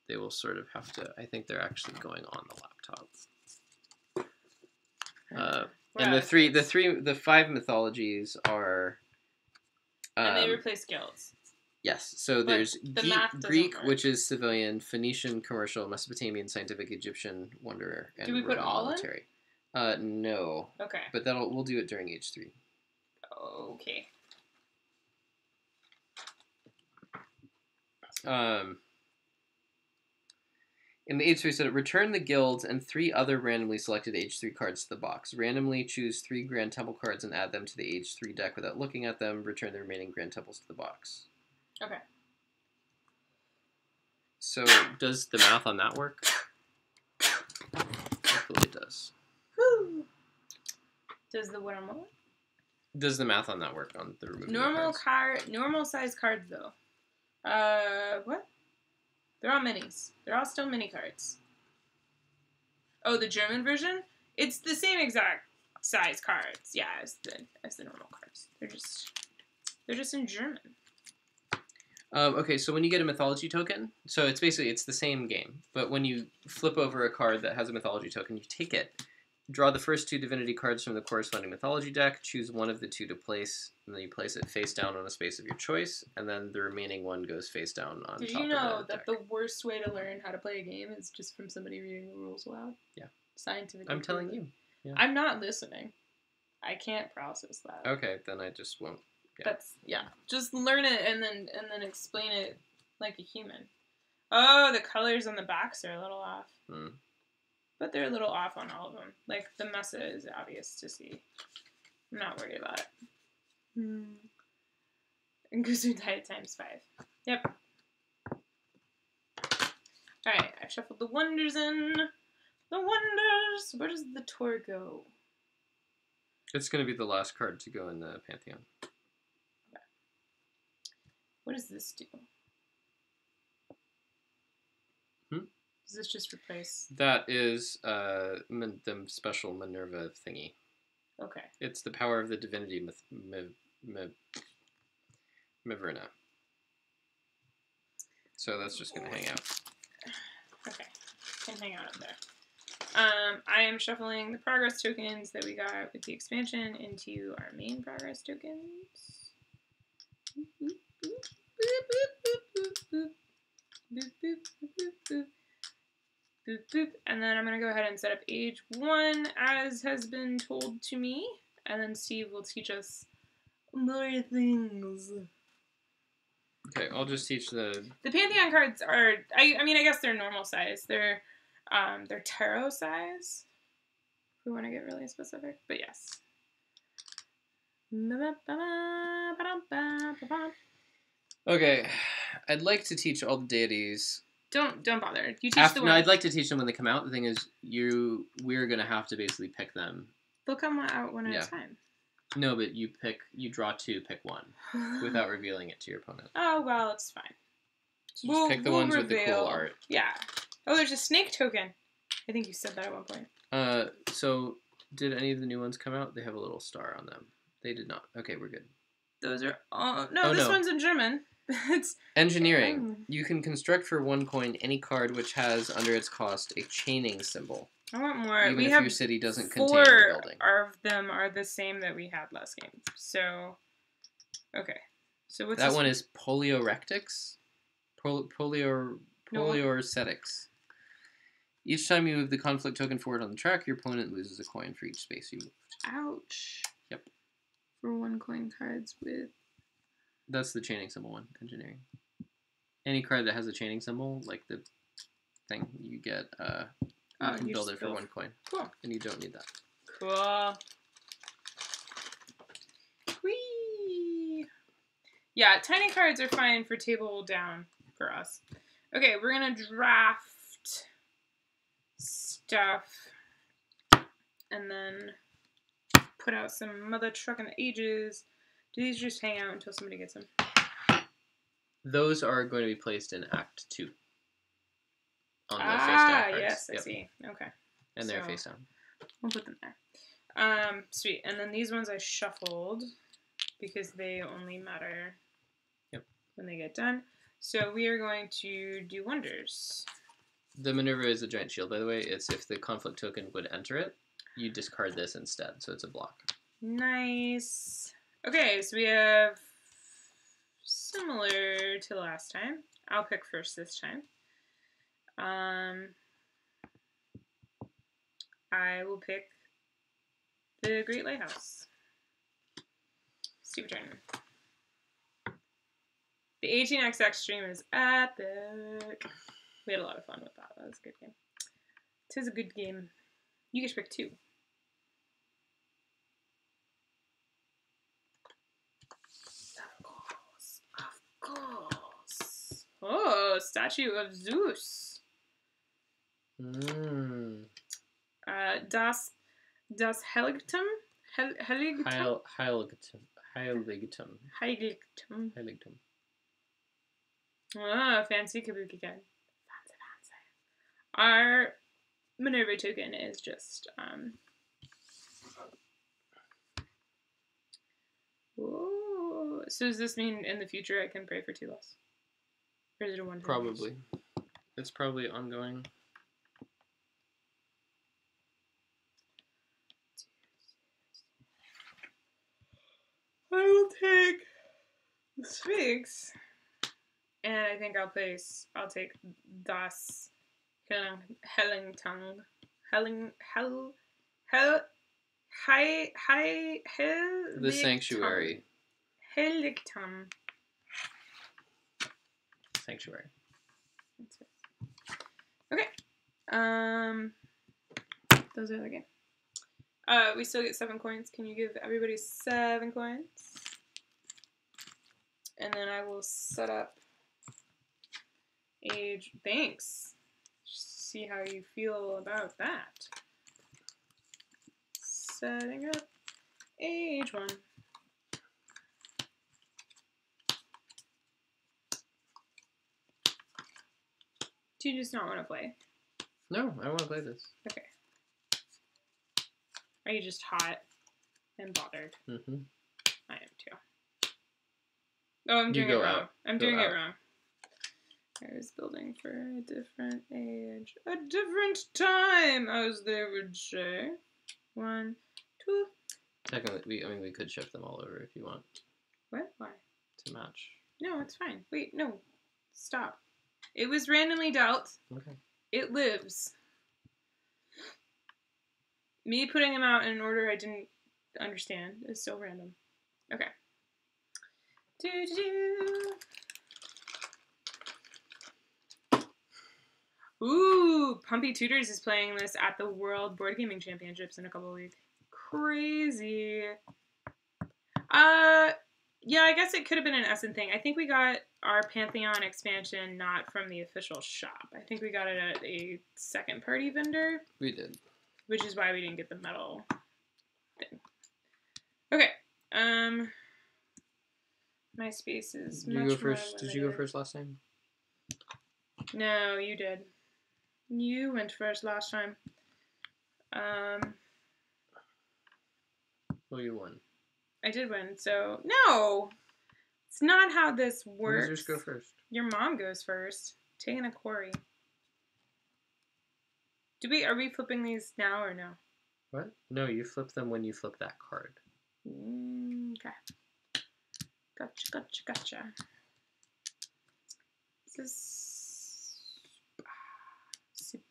They will sort of have to, I think they're actually going on the laptop. And the 5 mythologies are. And they replace guilds. Yes, so there's Greek, work. which is civilian, Phoenician, commercial, Mesopotamian, scientific, Egyptian, wanderer, and do we put Roman all military. No. Okay. But we'll do it during Age 3. Okay. In the Age 3 setup, return the guilds and 3 other randomly selected Age 3 cards to the box. Randomly choose 3 Grand Temple cards and add them to the Age 3 deck without looking at them. Return the remaining Grand Temples to the box. Okay. So, does the math on that work? Hopefully it does. Woo! Does the what? Does the math on that work on the removing Normal size cards though. What? They're all minis. They're all still mini cards. Oh, the German version? It's the same exact size cards. Yeah, as the normal cards. They're just in German. Okay, so when you get a mythology token, so it's the same game, but when you flip over a card that has a mythology token, you take it, draw the first 2 divinity cards from the corresponding mythology deck, choose one of the 2 to place, and then you place it face down on a space of your choice, and then the remaining one goes face down on top of the deck. Did you know that the worst way to learn how to play a game is just from somebody reading the rules aloud? Yeah. Scientifically. I'm telling you. Yeah. I'm not listening. I can't process that. Okay, then I just won't. Yeah. Just learn it and then explain it like a human. Oh, the colors on the backs are a little off. But they're a little off on all of them. Like, the mesa is obvious to see. I'm not worried about it. And goes through diet times 5. Yep. Alright, I've shuffled the wonders in. The wonders! Where does the tour go? It's going to be the last card to go in the Pantheon. Okay. What does this do? Does this just replace? That is the special Minerva thingy. Okay. It's the power of the divinity Miverna. So that's just going to hang out. Okay. Can hang out up there. I am shuffling the progress tokens that we got with the expansion into our main progress tokens. Boop, boop, boop, boop, boop, boop, boop, boop, boop, boop. Boop, boop. And then I'm going to go ahead and set up Age 1 as has been told to me. And then Steve will teach us more things. Okay, I'll just teach the Pantheon cards are, I mean, I guess they're normal size. They're tarot size. If we want to get really specific. But yes. Okay, I'd like to teach all the deities. Don't bother. You teach the one. No, I'd like to teach them when they come out. The thing is, we're gonna have to basically pick them. They'll come out one at a time. No, but you draw 2, pick 1, without revealing it to your opponent. Oh, well, it's fine. So just pick the ones with the cool art. Yeah. Oh, there's a snake token. I think you said that at one point. So did any of the new ones come out? They have a little star on them. They did not. Okay, we're good. Those are all... No, this one's in German. It's engineering. You can construct for 1 coin any card which has under its cost a chaining symbol. I want more. Even we if have your city doesn't 4 contain the building. of them are the same that we had last game. So, okay. So what's that this one? Is poliorectics? Poliorcetics. Each time you move the conflict token forward on the track, your opponent loses a coin for each space you moved. Ouch. Yep. For 1 coin cards with... That's the chaining symbol one, engineering. Any card that has a chaining symbol, like the thing, you get, you can build it for 1 coin. Cool. And you don't need that. Cool. Whee! Yeah, tiny cards are fine for table down for us. Okay, we're gonna draft stuff and then put out some Mother Truck in the Ages. Do these just hang out until somebody gets them? Those are going to be placed in Act 2. On the face down cards. Yes, I see. Okay. And they're face down. We'll put them there. Sweet. And then these ones I shuffled because they only matter when they get done. So we are going to do wonders. The Minerva is a giant shield, by the way. It's if the conflict token would enter it, you discard this instead, so it's a block. Nice. Okay, so we have similar to last time. I'll pick first this time. I will pick the Great Lighthouse. Super turn. The 18XX stream is epic. We had a lot of fun with that. That was a good game. 'Tis a good game. You get to pick 2. Of course. Oh, statue of Zeus. Das Heiligtum? Heiligtum? Heiligtum. Ah, fancy kabuki gun. Fancy. Our Minerva token is just, Whoa. So does this mean in the future I can pray for 2 less? Or is it a one-time? Probably. It's probably ongoing. I will take the Sphinx. And I think I'll take Das Hellingtung. The Sanctuary. Heiligtum. Sanctuary. Okay. Those are the game. We still get 7 coins. Can you give everybody 7 coins? And then I will set up age. Thanks. See how you feel about that. Setting up age 1. Do you just not want to play? No, I don't want to play this. Okay. Are you just hot and bothered? Mm-hmm. I am too. Oh, I'm doing it wrong. I'm doing it wrong. I was building for a different age. A different time, as they would say. 1, 2. Technically, we could shift them all over if you want. What? Why? To match. No, it's fine. Wait, no. Stop. It was randomly dealt. Okay. It lives. Me putting them out in an order I didn't understand is so random. Okay. Ooh, Pumpy Tutors is playing this at the World Board Gaming Championships in a couple of weeks. Crazy. Yeah, I guess it could have been an Essen thing. I think we got our Pantheon expansion not from the official shop. I think we got it at a second-party vendor. We did. Which is why we didn't get the metal thing. Okay, My space is Did you much go first? more Did you go limited. first last time? No, you did. You went first last time. Well, you won. I did win, so no! It's not how this works. Losers go first. Your mom goes first. Taking a quarry. Are we flipping these now or no? What? No, you flip them when you flip that card. Okay. Gotcha. This is...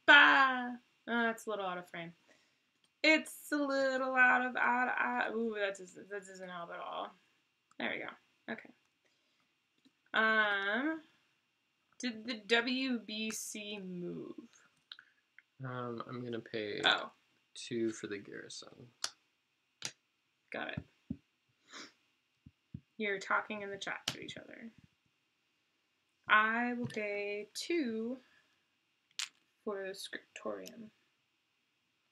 Oh, that's a little out of frame. It's a little out of... Ooh, that doesn't help at all. There we go. Okay. Did the WBC move? I'm gonna pay 2 for the garrison. Got it. You're talking in the chat to each other. I will pay 2 for the scriptorium.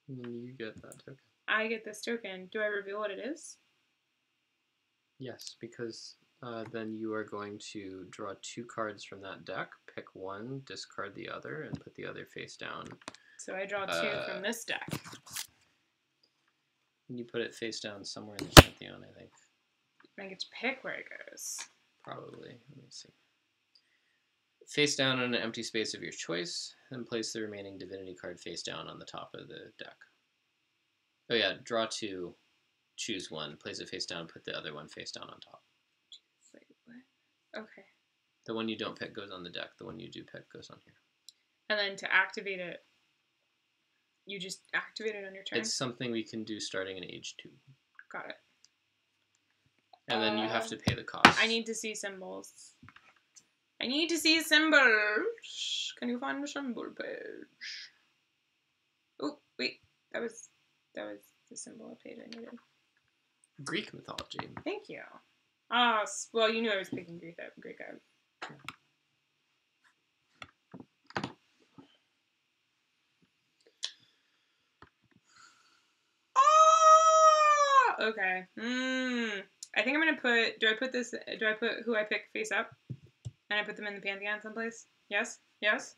You get that token. I get this token. Do I reveal what it is? Yes, because then you are going to draw 2 cards from that deck, pick one, discard the other, and put the other face down. So I draw 2 from this deck. And you put it face down somewhere in the Pantheon, I think. I get to pick where it goes. Probably. Let me see. Face down on an empty space of your choice, then place the remaining divinity card face down on the top of the deck. Oh yeah, draw 2, choose one, place it face down, put the other one face down on top. Wait, what? Okay. The one you don't pick goes on the deck, the one you do pick goes on here. And then to activate it, you just activate it on your turn? It's something we can do starting in Age 2. Got it. And then you have to pay the cost. I need to see symbols. I need to see symbols. Can you find the symbol page? Oh, wait. That was the symbol page I needed. Greek mythology. Thank you. Ah, well, you knew I was picking Greek out. Oh, okay. I think I'm gonna put. Do I put who I pick face up, and I put them in the Pantheon someplace? Yes. It's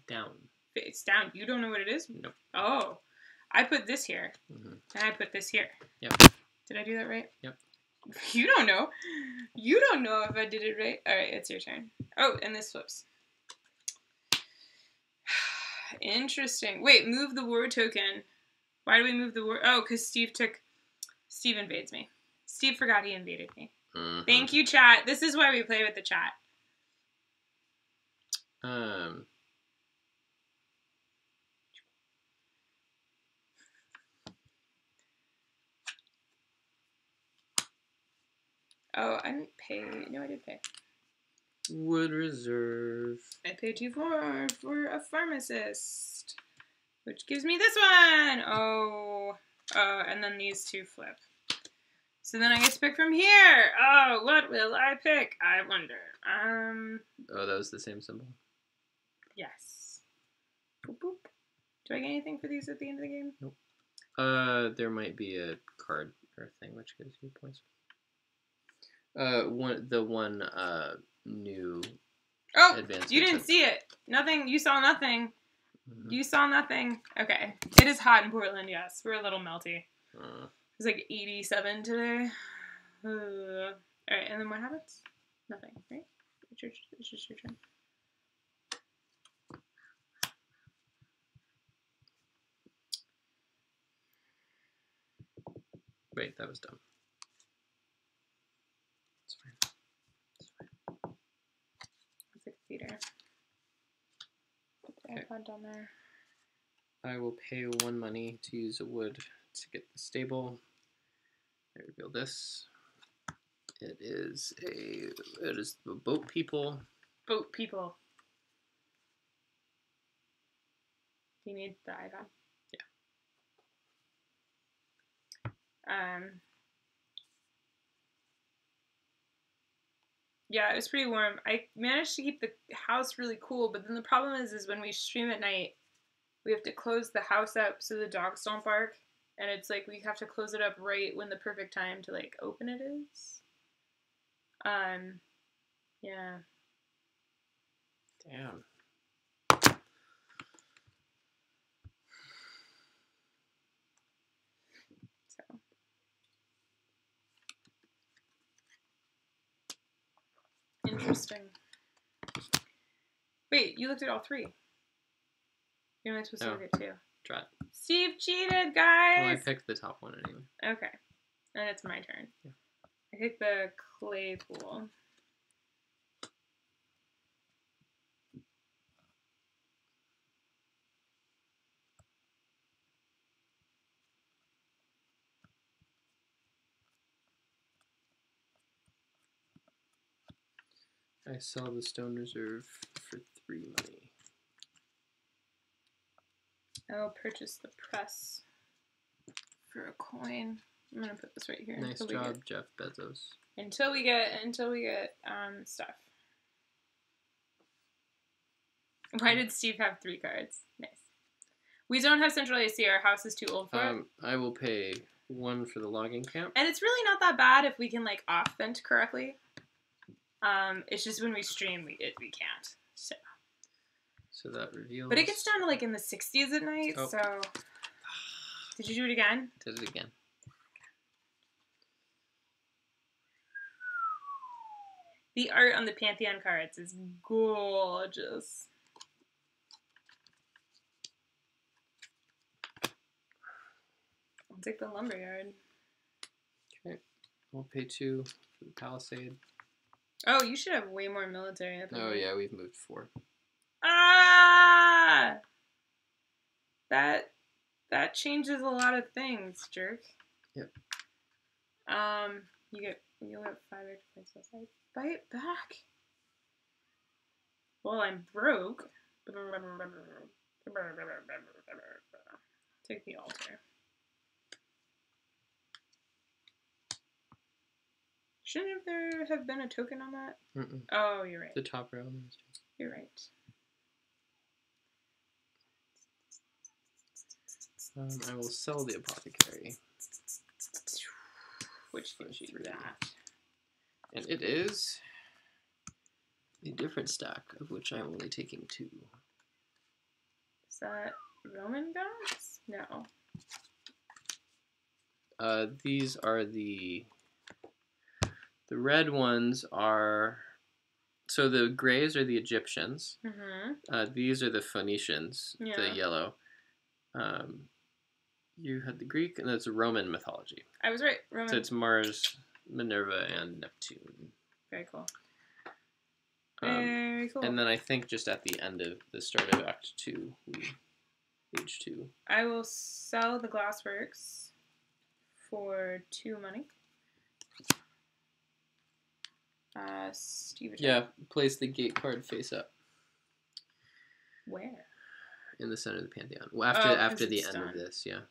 down. It's down. You don't know what it is? Nope. Oh, I put this here, and I put this here. Yep. Did I do that right? Yep. You don't know. You don't know if I did it right. All right, it's your turn. Oh, and this flips. Interesting. Wait, move the war token. Why do we move the war? Oh, because Steve invades me. Steve forgot he invaded me. Thank you, chat. This is why we play with the chat. Oh, I didn't pay. No, I did pay. Wood reserve. I paid 2 for a pharmacist, which gives me this one. Oh, and then these 2 flip. So then I get to pick from here. Oh, what will I pick? I wonder. Oh, that was the same symbol? Yes. Boop, boop. Do I get anything for these at the end of the game? Nope. There might be a card or thing which gives you points. One new advancement. You didn't see it. Nothing. You saw nothing. You saw nothing. Okay. It is hot in Portland, yes. We're a little melty. It's like 87 today. Alright, and then what happens? Nothing, right? It's just your turn. Wait, that was dumb. It's fine. It's like a theater. Put the iPod down there. I will pay 1 money to use a wood to get the stable. I reveal this. It is the boat people. Boat people. Do you need the icon? Yeah. Yeah, it was pretty warm. I managed to keep the house really cool, but then the problem is when we stream at night, we have to close the house up so the dogs don't bark. And it's like we have to close it up right when the perfect time to like open it is. Yeah. Damn. So. Interesting. Wait, you looked at all three. You're only supposed to look at two. Try it. Steve cheated, guys! Well, I picked the top one anyway. Okay. And it's my turn. Yeah. I picked the clay pool. I sell the stone reserve for 3 money. I will purchase the press for a coin. I'm gonna put this right here. Nice job, Jeff Bezos. Until we get stuff. Why did Steve have 3 cards? Nice. We don't have central AC. Our house is too old for it. I will pay 1 for the logging camp. And it's really not that bad if we can like off vent correctly. It's just when we stream we can't. So that reveals. But it gets down to like in the 60s at night. Oh. So did you do it again? Did it again. The art on the Pantheon cards is gorgeous. I'll take the lumberyard. Okay. I'll pay 2 for the palisade. Oh, you should have way more military. Oh yeah, we've moved 4. Ah! That changes a lot of things, jerk. Yep. You'll get 5 extra points. Buy it back. Well, I'm broke. Take the altar. Shouldn't there have been a token on that? Mm-mm. Oh, you're right. The top row. You're right. I will sell the apothecary. Which gives you that. And it is a different stack, of which I'm only taking 2. Is that Roman gods? No. These are the red ones are, so the grays are the Egyptians. Mm-hmm. These are the Phoenicians, the yellow. You had the Greek, and that's Roman mythology. I was right. Roman. So it's Mars, Minerva, and Neptune. Very cool. Very cool. And then I think just at the end of the start of Act 2, page 2. I will sell the glassworks for 2 money. Steve. Yeah, place the gate card face up. Where? In the center of the Pantheon. Well, after the end of this, yeah.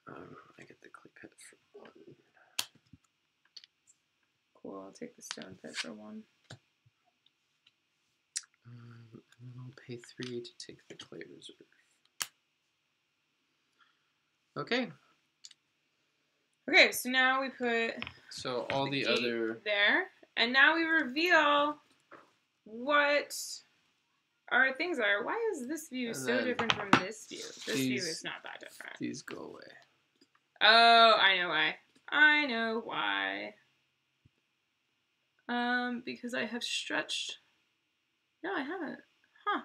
I get the clay pit for 1. Cool, I'll take the stone pit for 1. And then I'll pay 3 to take the clay reserve. Okay. Okay, so now we put so all the other there, and now we reveal what our things are. Why is this view so different from this view? This view is not that different. These go away. Oh, I know why. I know why. Because I have stretched. No, I haven't. Huh.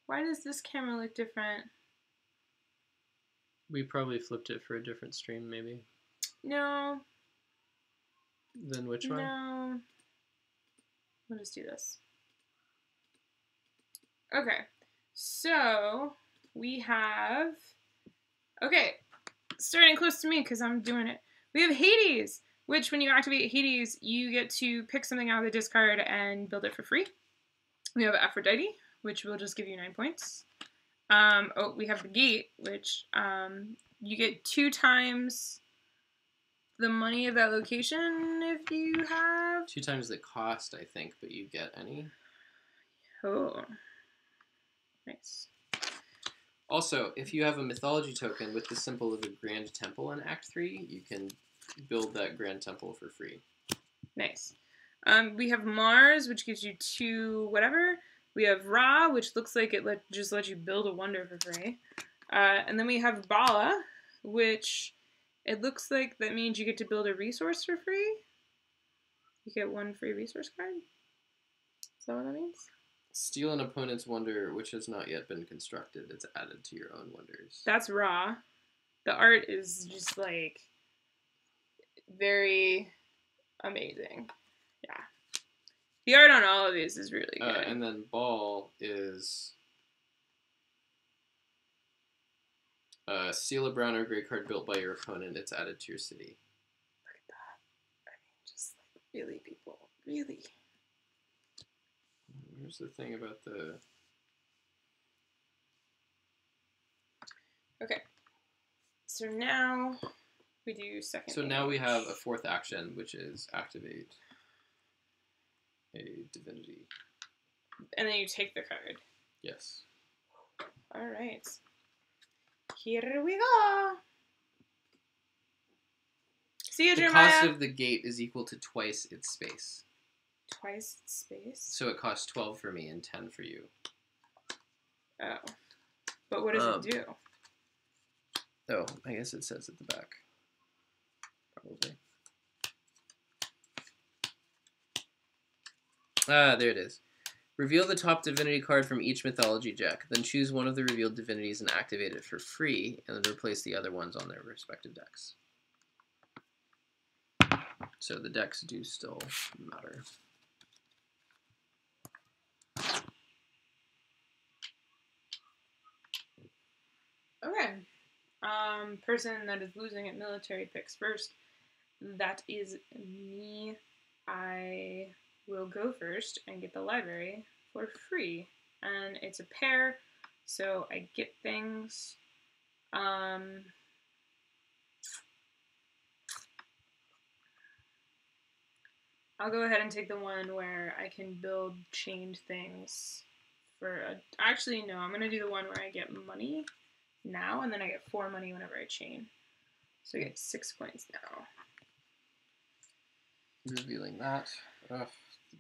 Why does this camera look different? We probably flipped it for a different stream, maybe. No. Then which one? No. We'll just do this. Okay. So, we have... Okay. Starting close to me, because I'm doing it. We have Hades, which when you activate Hades, you get to pick something out of the discard and build it for free. We have Aphrodite, which will just give you 9 points. We have the Gate, which you get 2 times the money of that location if you have... 2 times the cost, I think, but you get any. Oh. Nice. Also, if you have a mythology token with the symbol of a grand temple in Act 3, you can build that grand temple for free. Nice. We have Mars, which gives you 2 whatever. We have Ra, which looks like it just lets you build a wonder for free. And then we have Bala, which it looks like that means you get to build a resource for free. You get 1 free resource card. Is that what that means? Steal an opponent's wonder which has not yet been constructed. It's added to your own wonders. That's Ra. The art is just like very amazing. Yeah. The art on all of these is really good. And then Ball is steal a brown or gray card built by your opponent. It's added to your city. Look at that. I mean, just like really, people. Really. Here's the thing about the... Okay. So now we do second. So now we have a 4th action, which is activate a divinity. And then you take the card. Yes. All right. Here we go. See you, Jeremiah. The cost of the gate is equal to twice its space. Twice its space? So it costs 12 for me and 10 for you. Oh. But what does it do? Oh, I guess it says at the back. Probably. Ah, there it is. Reveal the top divinity card from each mythology deck, then choose one of the revealed divinities and activate it for free, and then replace the other ones on their respective decks. So the decks do still matter. Okay. Person that is losing at military picks first. That is me. I will go first and get the library for free. And it's a pair, so I get things. I'll go ahead and take the one where I can build chained things actually, no, I'm going to do the one where I get money now, and then I get 4 money whenever I chain. So I get 6 points now. Revealing that. Ugh.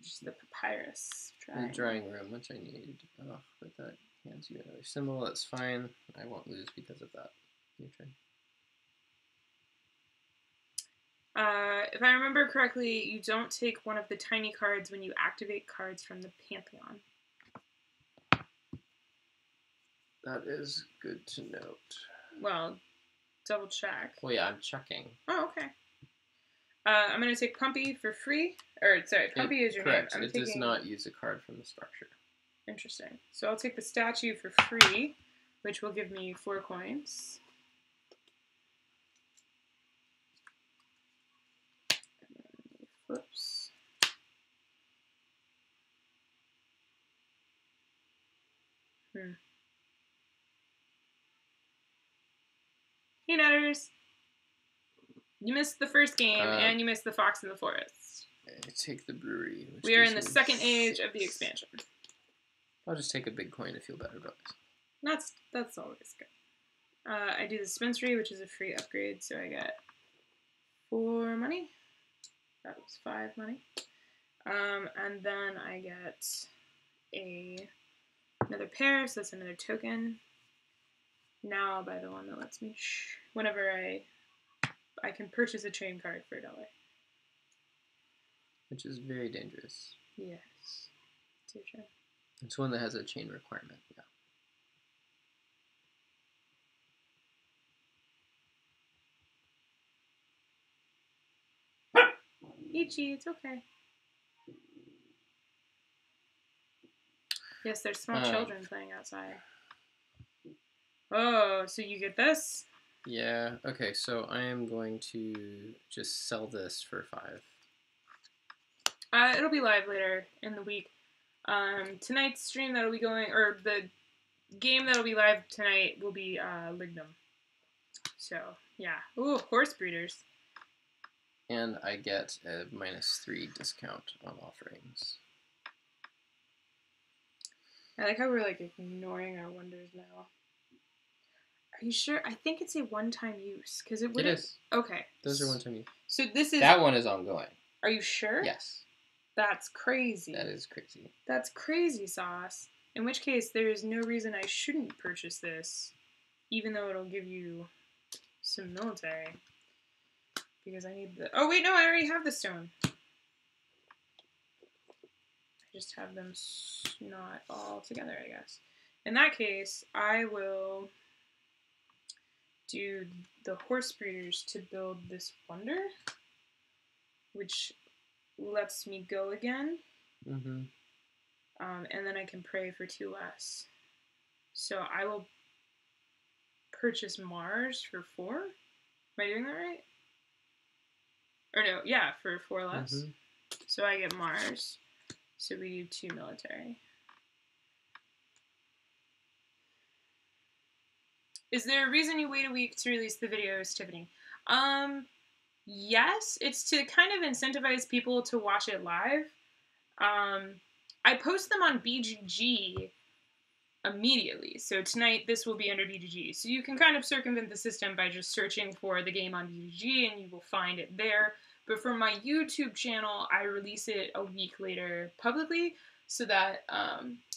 Just the papyrus. The drawing room, which I need. Oh, but that hands you another symbol. That's fine. I won't lose because of that. Your turn. If I remember correctly, you don't take one of the tiny cards when you activate cards from the Pantheon. That is good to note. Well, double check. Well, yeah, I'm checking. Oh, okay. I'm going to take Pumpy for free. Or, sorry, Pumpy is your correct. name. It does not use a card from the structure. Interesting. So I'll take the statue for free, which will give me 4 coins. Whoops. Hey, Nutters. You missed the first game, and you missed the Fox in the Forest. I take the brewery. We are in the second age of the expansion. I'll just take a big coin to feel better about this. That's always good. I do the dispensary, which is a free upgrade, so I get 4 money. That was 5 money. And then I get another pair, so that's another token. Now I'll buy the one that lets me, whenever I can purchase a chain card for $1. Which is very dangerous. Yes. It's your turn. It's one that has a chain requirement, yeah. Ichi, it's okay. Yes, there's small children playing outside. Oh, so you get this? Yeah, okay, so I am going to just sell this for 5. It'll be live later in the week. Tonight's stream that'll be going, or the game that'll be live tonight will be Lignum. So, yeah. Ooh, horse breeders. And I get a -3 discount on offerings. I like how we're, like, ignoring our wonders now. Are you sure? I think it's a one-time use because it would. It is. Okay. Those are one-time use. So this is. That one is ongoing. Are you sure? Yes. That's crazy. That is crazy. That's crazy sauce. In which case, there is no reason I shouldn't purchase this, even though it'll give you some military. Because I need the... Oh, wait, no, I already have the stone. I just have them not all together, I guess. In that case, I will do the horse breeders to build this wonder, which lets me go again. Mm-hmm. And then I can pray for 2 less. So I will purchase Mars for 4. Am I doing that right? Or no, yeah, for 4 less. Mm-hmm. So I get Mars. So we do 2 military. Is there a reason you wait a week to release the videos, Tiffany? Yes, it's to kind of incentivize people to watch it live. I post them on BGG immediately. So tonight, this will be under BGG. So you can kind of circumvent the system by just searching for the game on BGG, and you will find it there. But for my YouTube channel, I release it a week later publicly, so that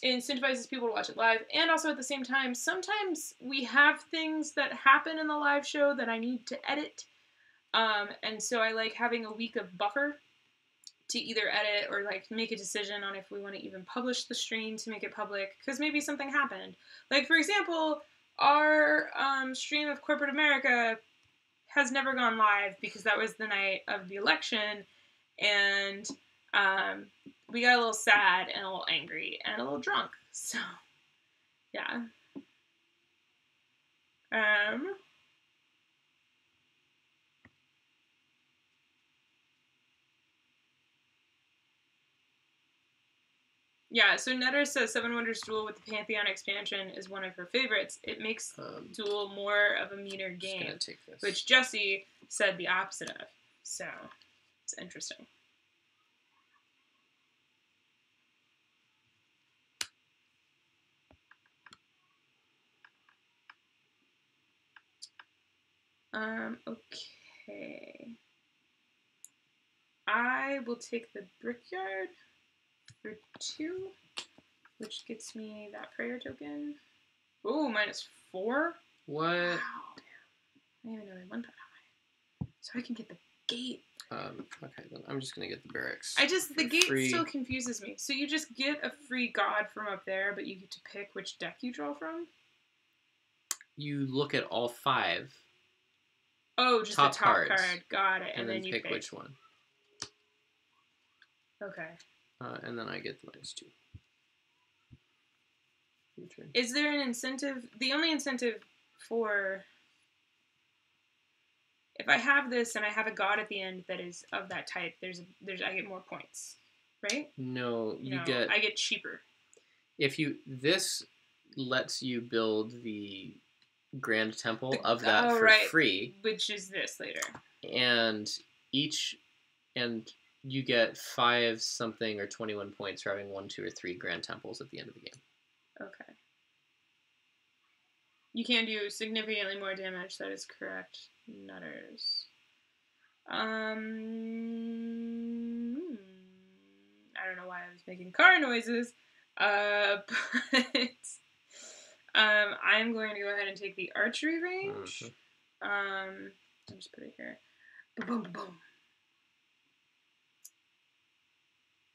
it incentivizes people to watch it live. And also at the same time, sometimes we have things that happen in the live show that I need to edit. And so I like having a week of buffer to either edit or like make a decision on if we want to even publish the stream to make it public, because maybe something happened. Like, for example, our stream of Corporate America has never gone live because that was the night of the election, and we got a little sad and a little angry and a little drunk. So, yeah. Yeah, so Netter says Seven Wonders Duel with the Pantheon expansion is one of her favorites. It makes Duel more of a meaner game, which Jesse said the opposite of. So, it's interesting. Okay. I will take the Brickyard for 2, which gets me that prayer token. Ooh, -4? What? Wow. I didn't even know they went that high. So I can get the gate. Okay, then I'm just gonna get the barracks. The gate still confuses me. So you just get a free god from up there, but you get to pick which deck you draw from? You look at all 5. Oh, just the top card. Got it. And then you pick which one. Okay. And then I get the -2. Is there an incentive? The only incentive for... If I have this and I have a god at the end that is of that type, I get more points, right? No, I get cheaper. This lets you build the Grand Temple of that for free, which is this later. And you get 5 something or 21 points for having 1, 2, or 3 Grand Temples at the end of the game. Okay. You can do significantly more damage. That is correct. Nutters. I don't know why I was making car noises. But I'm going to go ahead and take the archery range. I'll just put it here. Boom, boom, boom.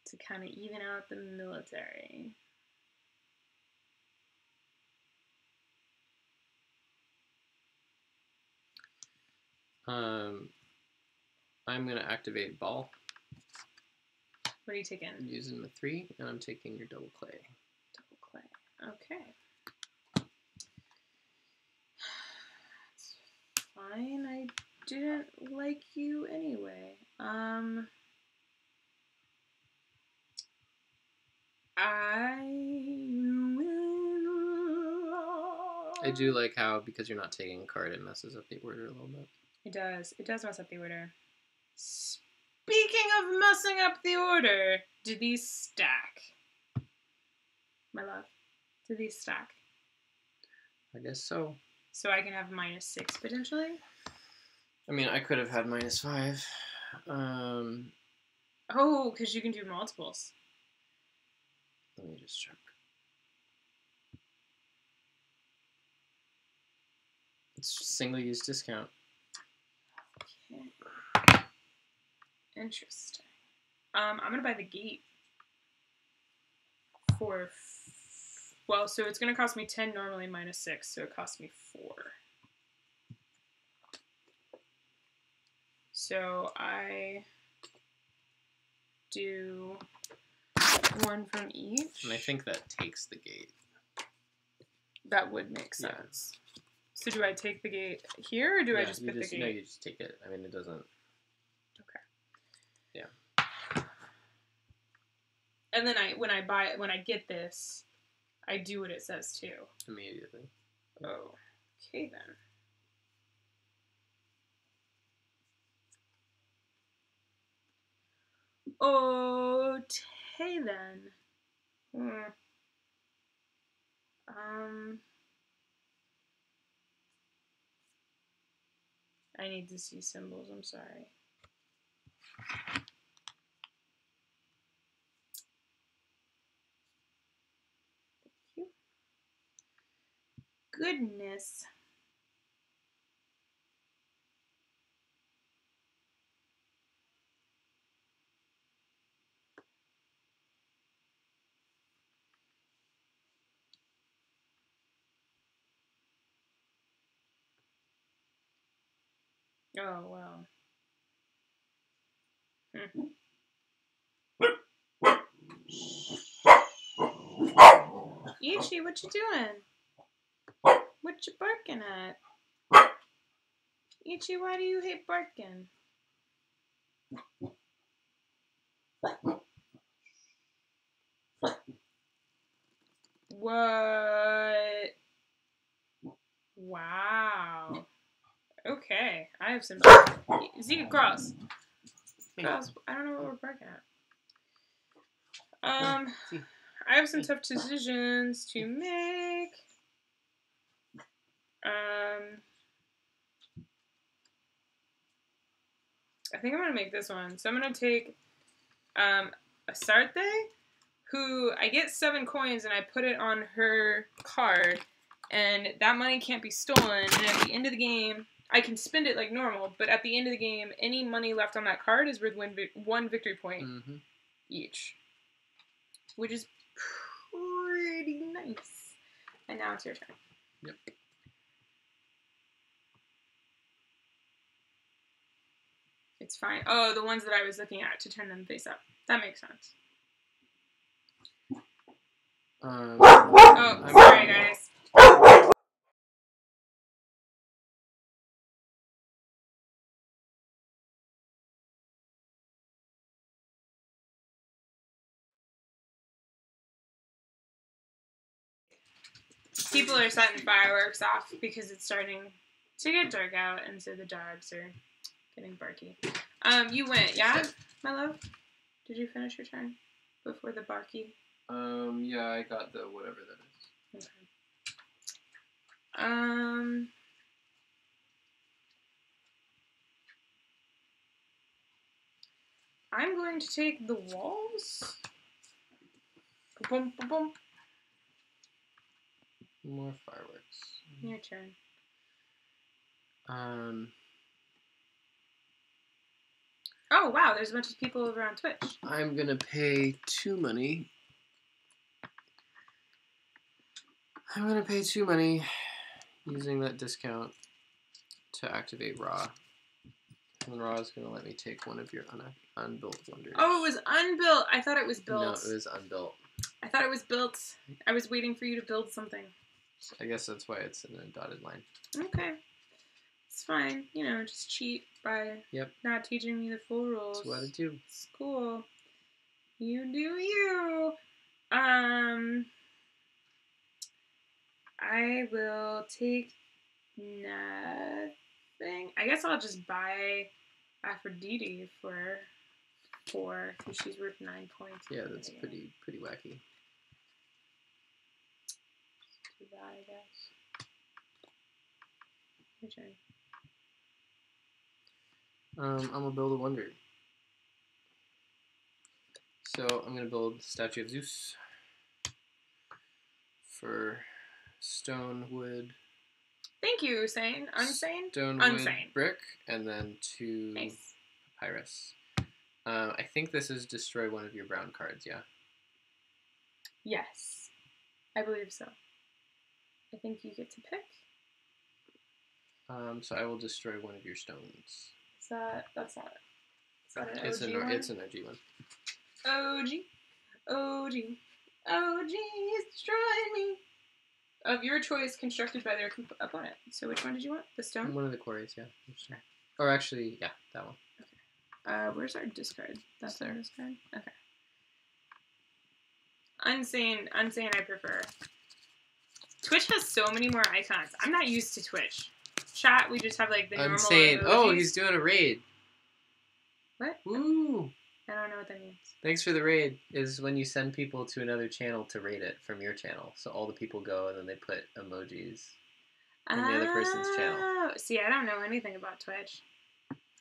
To kind of even out the military. I'm going to activate Ball. What are you taking? I'm using the 3, and I'm taking your double clay. Double clay. Okay. That's fine. I didn't like you anyway. I do like how, because you're not taking a card, it messes up the order a little bit. It does. It does mess up the order. Speaking of messing up the order, do these stack? My love, do these stack? I guess so. So I can have -6 potentially. I mean, I could have had -5. Oh, because you can do multiples. Let me just check. It's single-use discount. Okay. Interesting. I'm gonna buy the gate for. Well, so it's gonna cost me 10 normally -6, so it costs me 4. So I do 1 from each. And I think that takes the gate. That would make sense. Yeah. So do I take the gate here, or do I just put the gate? No, you just take it. I mean, it doesn't. Okay. Yeah. And then when I get this, I do what it says too. Immediately. Oh, okay then. Okay then. I need to see symbols. I'm sorry. Thank you. Goodness. Oh, wow. Ichi, what you doing? What you barking at? Ichi, why do you hate barking? What? Wow. Okay, I have some. Zeke, cross. Cross. I don't know what we're barking at. I have some tough decisions to make. I think I'm gonna make this one. So I'm gonna take Asarte, who I get 7 coins and I put it on her card, and that money can't be stolen. And at the end of the game, I can spend it like normal, but at the end of the game, any money left on that card is worth 1 victory point each, which is pretty nice. And now it's your turn. Yep. It's fine. Oh, the ones that I was looking at to turn them face up. That makes sense. Oh, sorry, guys. People are setting fireworks off because it's starting to get dark out, and so the dogs are getting barky. You went, yeah, my love? Did you finish your turn before the barky? Yeah, I got the whatever that is. Okay. I'm going to take the walls. Boom, boom, boom. More fireworks. Your turn. Oh, wow, there's a bunch of people over on Twitch. I'm gonna pay 2 money. I'm gonna pay 2 money using that discount to activate Raw. And Raw is gonna let me take one of your unbuilt wonders. Oh, it was unbuilt. I thought it was built. No, it was unbuilt. I thought it was built. I was waiting for you to build something. I guess that's why it's in a dotted line. Okay. It's fine. You know, just cheat by not teaching me the full rules. That's what I do. It's cool. You do you. I will take nothing. I guess I'll just buy Aphrodite for 4 because she's worth 9 points. Yeah, that's pretty wacky. Do that, I guess. Your turn. I'm gonna build a wonder. So I'm gonna build Statue of Zeus for stone, wood. Thank you, Unsane. Stone, Unsane. wood, brick, and then 2 Nice. papyrus. I think this is destroy one of your brown cards, yeah? Yes. I believe so. I think you get to pick. So I will destroy one of your stones. That's not it. Is that an It's OG an one? It's an OG one. OG is destroying me. Of your choice, constructed by their opponent. So which one did you want? The stone? One of the quarries, yeah. Or actually, yeah, that one. Okay. Where's our discard? That's there. Our discard? Okay. Unsane, I prefer. Twitch has so many more icons. I'm not used to Twitch. Chat, we just have like the normal Unsane. emojis. Oh, he's doing a raid. What? Ooh. I don't know what that means. Thanks for the raid is when you send people to another channel to raid it from your channel. So all the people go and then they put emojis in the other person's channel. See, I don't know anything about Twitch.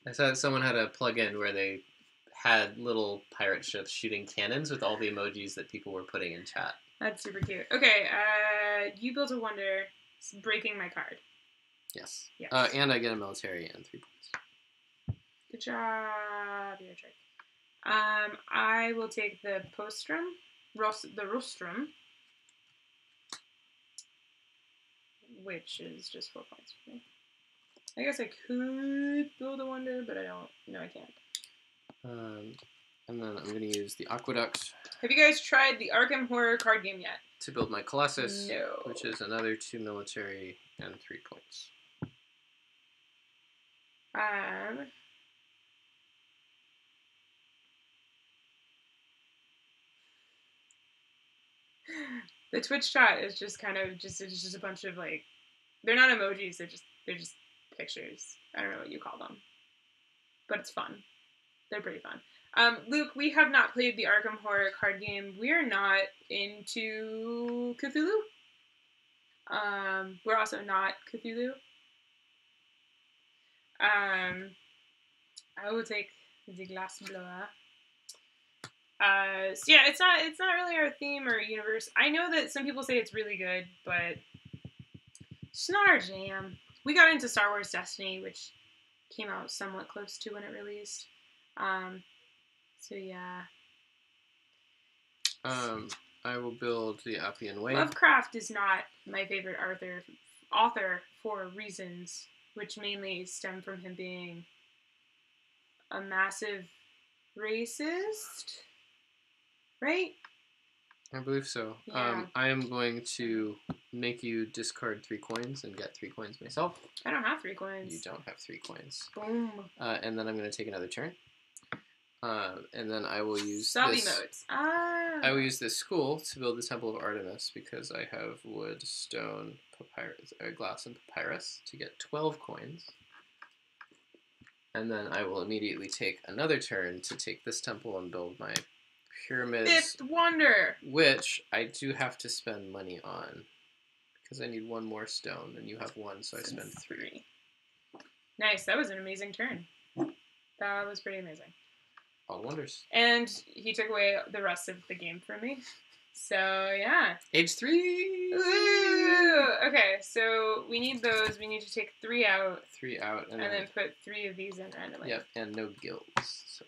I saw that someone had a plugin where they had little pirate ships shooting cannons with all the emojis that people were putting in chat. That's super cute. Okay, you built a wonder, breaking my card. Yes. Yes. And I get a military and 3 points. Good job, your trick. I will take the rostrum, which is just 4 points for me. I guess I could build a wonder, but I don't. No, I can't. And then I'm going to use the aqueduct. Have you guys tried the Arkham Horror card game yet? To build my Colossus, No. which is another 2 military and 3 points. The Twitch chat is just kind of it's just a bunch of like, they're not emojis, they're just pictures. I don't know what you call them, but it's fun. They're pretty fun. Luke, we have not played the Arkham Horror card game. We are not into Cthulhu. We're also not Cthulhu. I will take the glass blower. So yeah, it's not really our theme or universe. I know that some people say it's really good, but it's not our jam. We got into Star Wars Destiny, which came out somewhat close to when it released. So yeah. I will build the Appian Way. Lovecraft is not my favorite author for reasons which mainly stem from him being a massive racist, right? I believe so. Yeah. I am going to make you discard 3 coins and get 3 coins myself. I don't have 3 coins. You don't have 3 coins. Boom. And then I'm going to take another turn. And then I will use Subby modes. I will use this school to build the Temple of Artemis because I have wood, stone, papyrus, glass, and papyrus to get 12 coins. And then I will immediately take another turn to take this temple and build my pyramids. 5th wonder! Which I do have to spend money on because I need 1 more stone and you have 1, so I spend 3. Nice, that was an amazing turn. That was pretty amazing. All wonders. And he took away the rest of the game from me. So, yeah. Age 3! Ooh! Okay, so we need those. We need to take 3 out. 3 out. And then put 3 of these in randomly. Yep, and no guilds. So.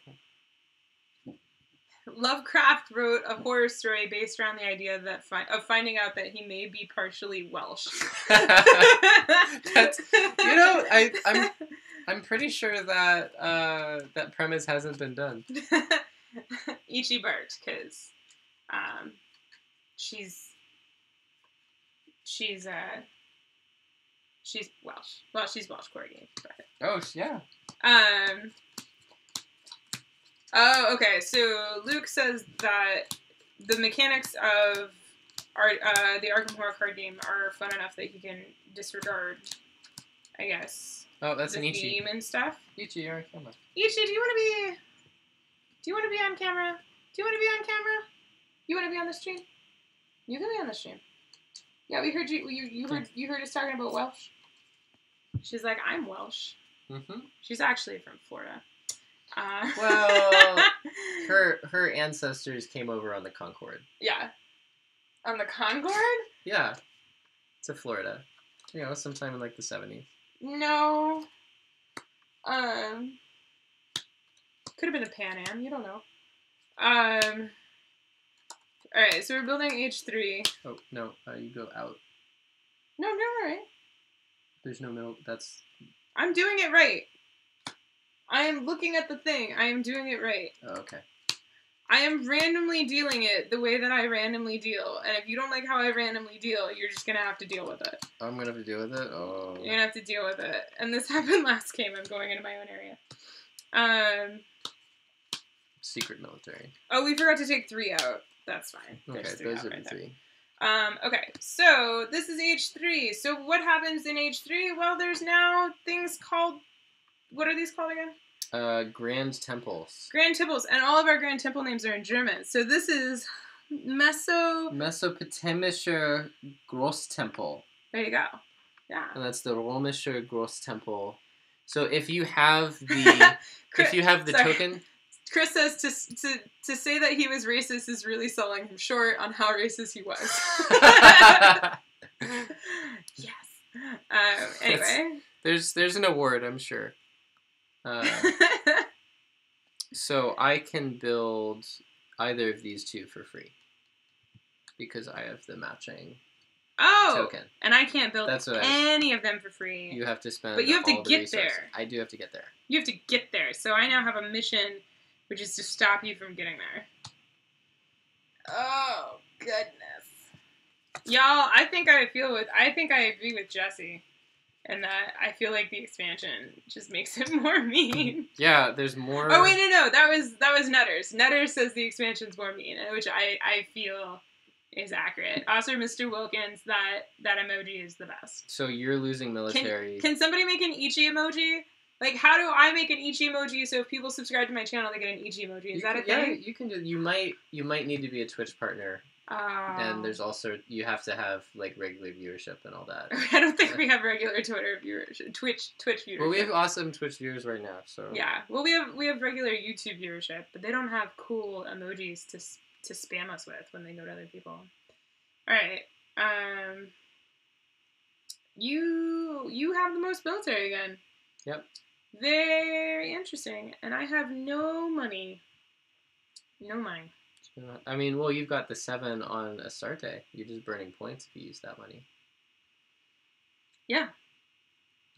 Lovecraft wrote a horror story based around the idea that of finding out that he may be partially Welsh. That's, I'm pretty sure that that premise hasn't been done. Ichi barked because she's Welsh. Well, she's Welsh Corgi. Oh yeah. Oh, okay. So Luke says that the mechanics of the Arkham Horror card game are fun enough that he can disregard, I guess. Oh, that's the an Ichi. theme and stuff. Ichi, you're on camera. Ichi, do you want to be on camera? Do you want to be on camera? You want to be on the stream? You can be on the stream. Yeah, we heard you. You heard us talking about Welsh. She's like, I'm Welsh. Mm-hmm. She's actually from Florida. Well, her ancestors came over on the Concorde. Yeah. On the Concorde? Yeah. To Florida. You know, sometime in like the 70s. No. Could have been a Pan Am. You don't know. Alright, so we're building H3. Oh, no. You go out. No, I'm doing it right. There's no middle. That's... I'm doing it right. I am looking at the thing. I am doing it right. Oh, okay. I am randomly dealing it the way that I randomly deal. And if you don't like how I randomly deal, you're just going to have to deal with it. I'm going to have to deal with it? Oh. You're going to have to deal with it. And this happened last game. I'm going into my own area. Secret military. Oh, we forgot to take 3 out. That's fine. Okay, those are the 3. Okay, so this is H3. So what happens in H3? Well, there's now things called... What are these called again? Grand Temples. Grand Temples. And all of our Grand Temple names are in German. So this is Mesopotamischer Großtempel. There you go. Yeah. And that's the Römischer Großtempel. So if you have the... token... Chris says to say that he was racist is really selling him short on how racist he was. Yes. Anyway. There's an award, I'm sure. So I can build either of these 2 for free. Because I have the matching token. And I can't build any of them for free. You have to spend But you have to get resources. there. I do have to get there. You have to get there. So I now have a mission... which is to stop you from getting there. Oh, goodness. Y'all, I think I agree with Jesse. And that I feel like the expansion just makes it more mean. Yeah, there's more... Oh, wait, no. That was Nutters. Nutters says the expansion's more mean, which I feel is accurate. Also, Mr. Wilkins, that emoji is the best. So you're losing military. Can somebody make an Ichi emoji? Like, how do I make an Ichi emoji so if people subscribe to my channel, they get an Ichi emoji? Is that a thing? Yeah, you can do... You might need to be a Twitch partner. And there's also... You have to have, like, regular viewership and all that. I don't think we have regular Twitter viewership. Twitch viewership. Well, we have awesome Twitch viewers right now, so... Yeah. Well, we have regular YouTube viewership, but they don't have cool emojis to spam us with when they go to other people. Alright. You have the most military again. Yep. Very interesting. And I have no money. No money. I mean, well, you've got the 7 on Astarte. You're just burning points if you use that money. Yeah.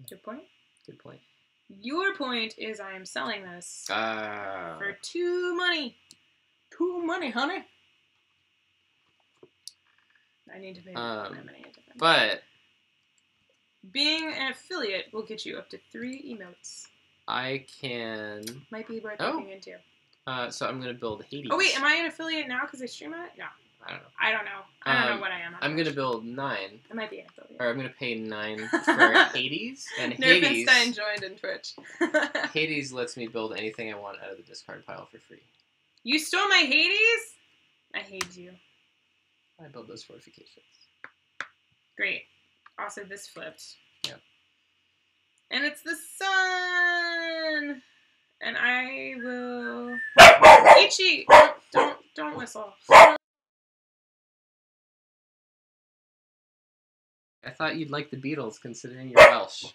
Good point. Good point. Your point is I am selling this for 2 money. 2 money, honey. I need to pay my money. But... being an affiliate will get you up to 3 emotes. I can... Might be worth looking into. So I'm going to build Hades. Oh, wait, am I an affiliate now because I stream it? No. I don't know. I don't know what I am. I'm going to build 9. I might be an affiliate. Or I'm going to pay 9 for Hades. And Hades... Nerfenstein joined in Twitch. Hades lets me build anything I want out of the discard pile for free. You stole my Hades? I hate you. I build those fortifications. Great. Also, this flipped. Yep. And it's the sun! And I will... Ichi! Don't whistle. I thought you'd like the Beatles, considering you're Welsh.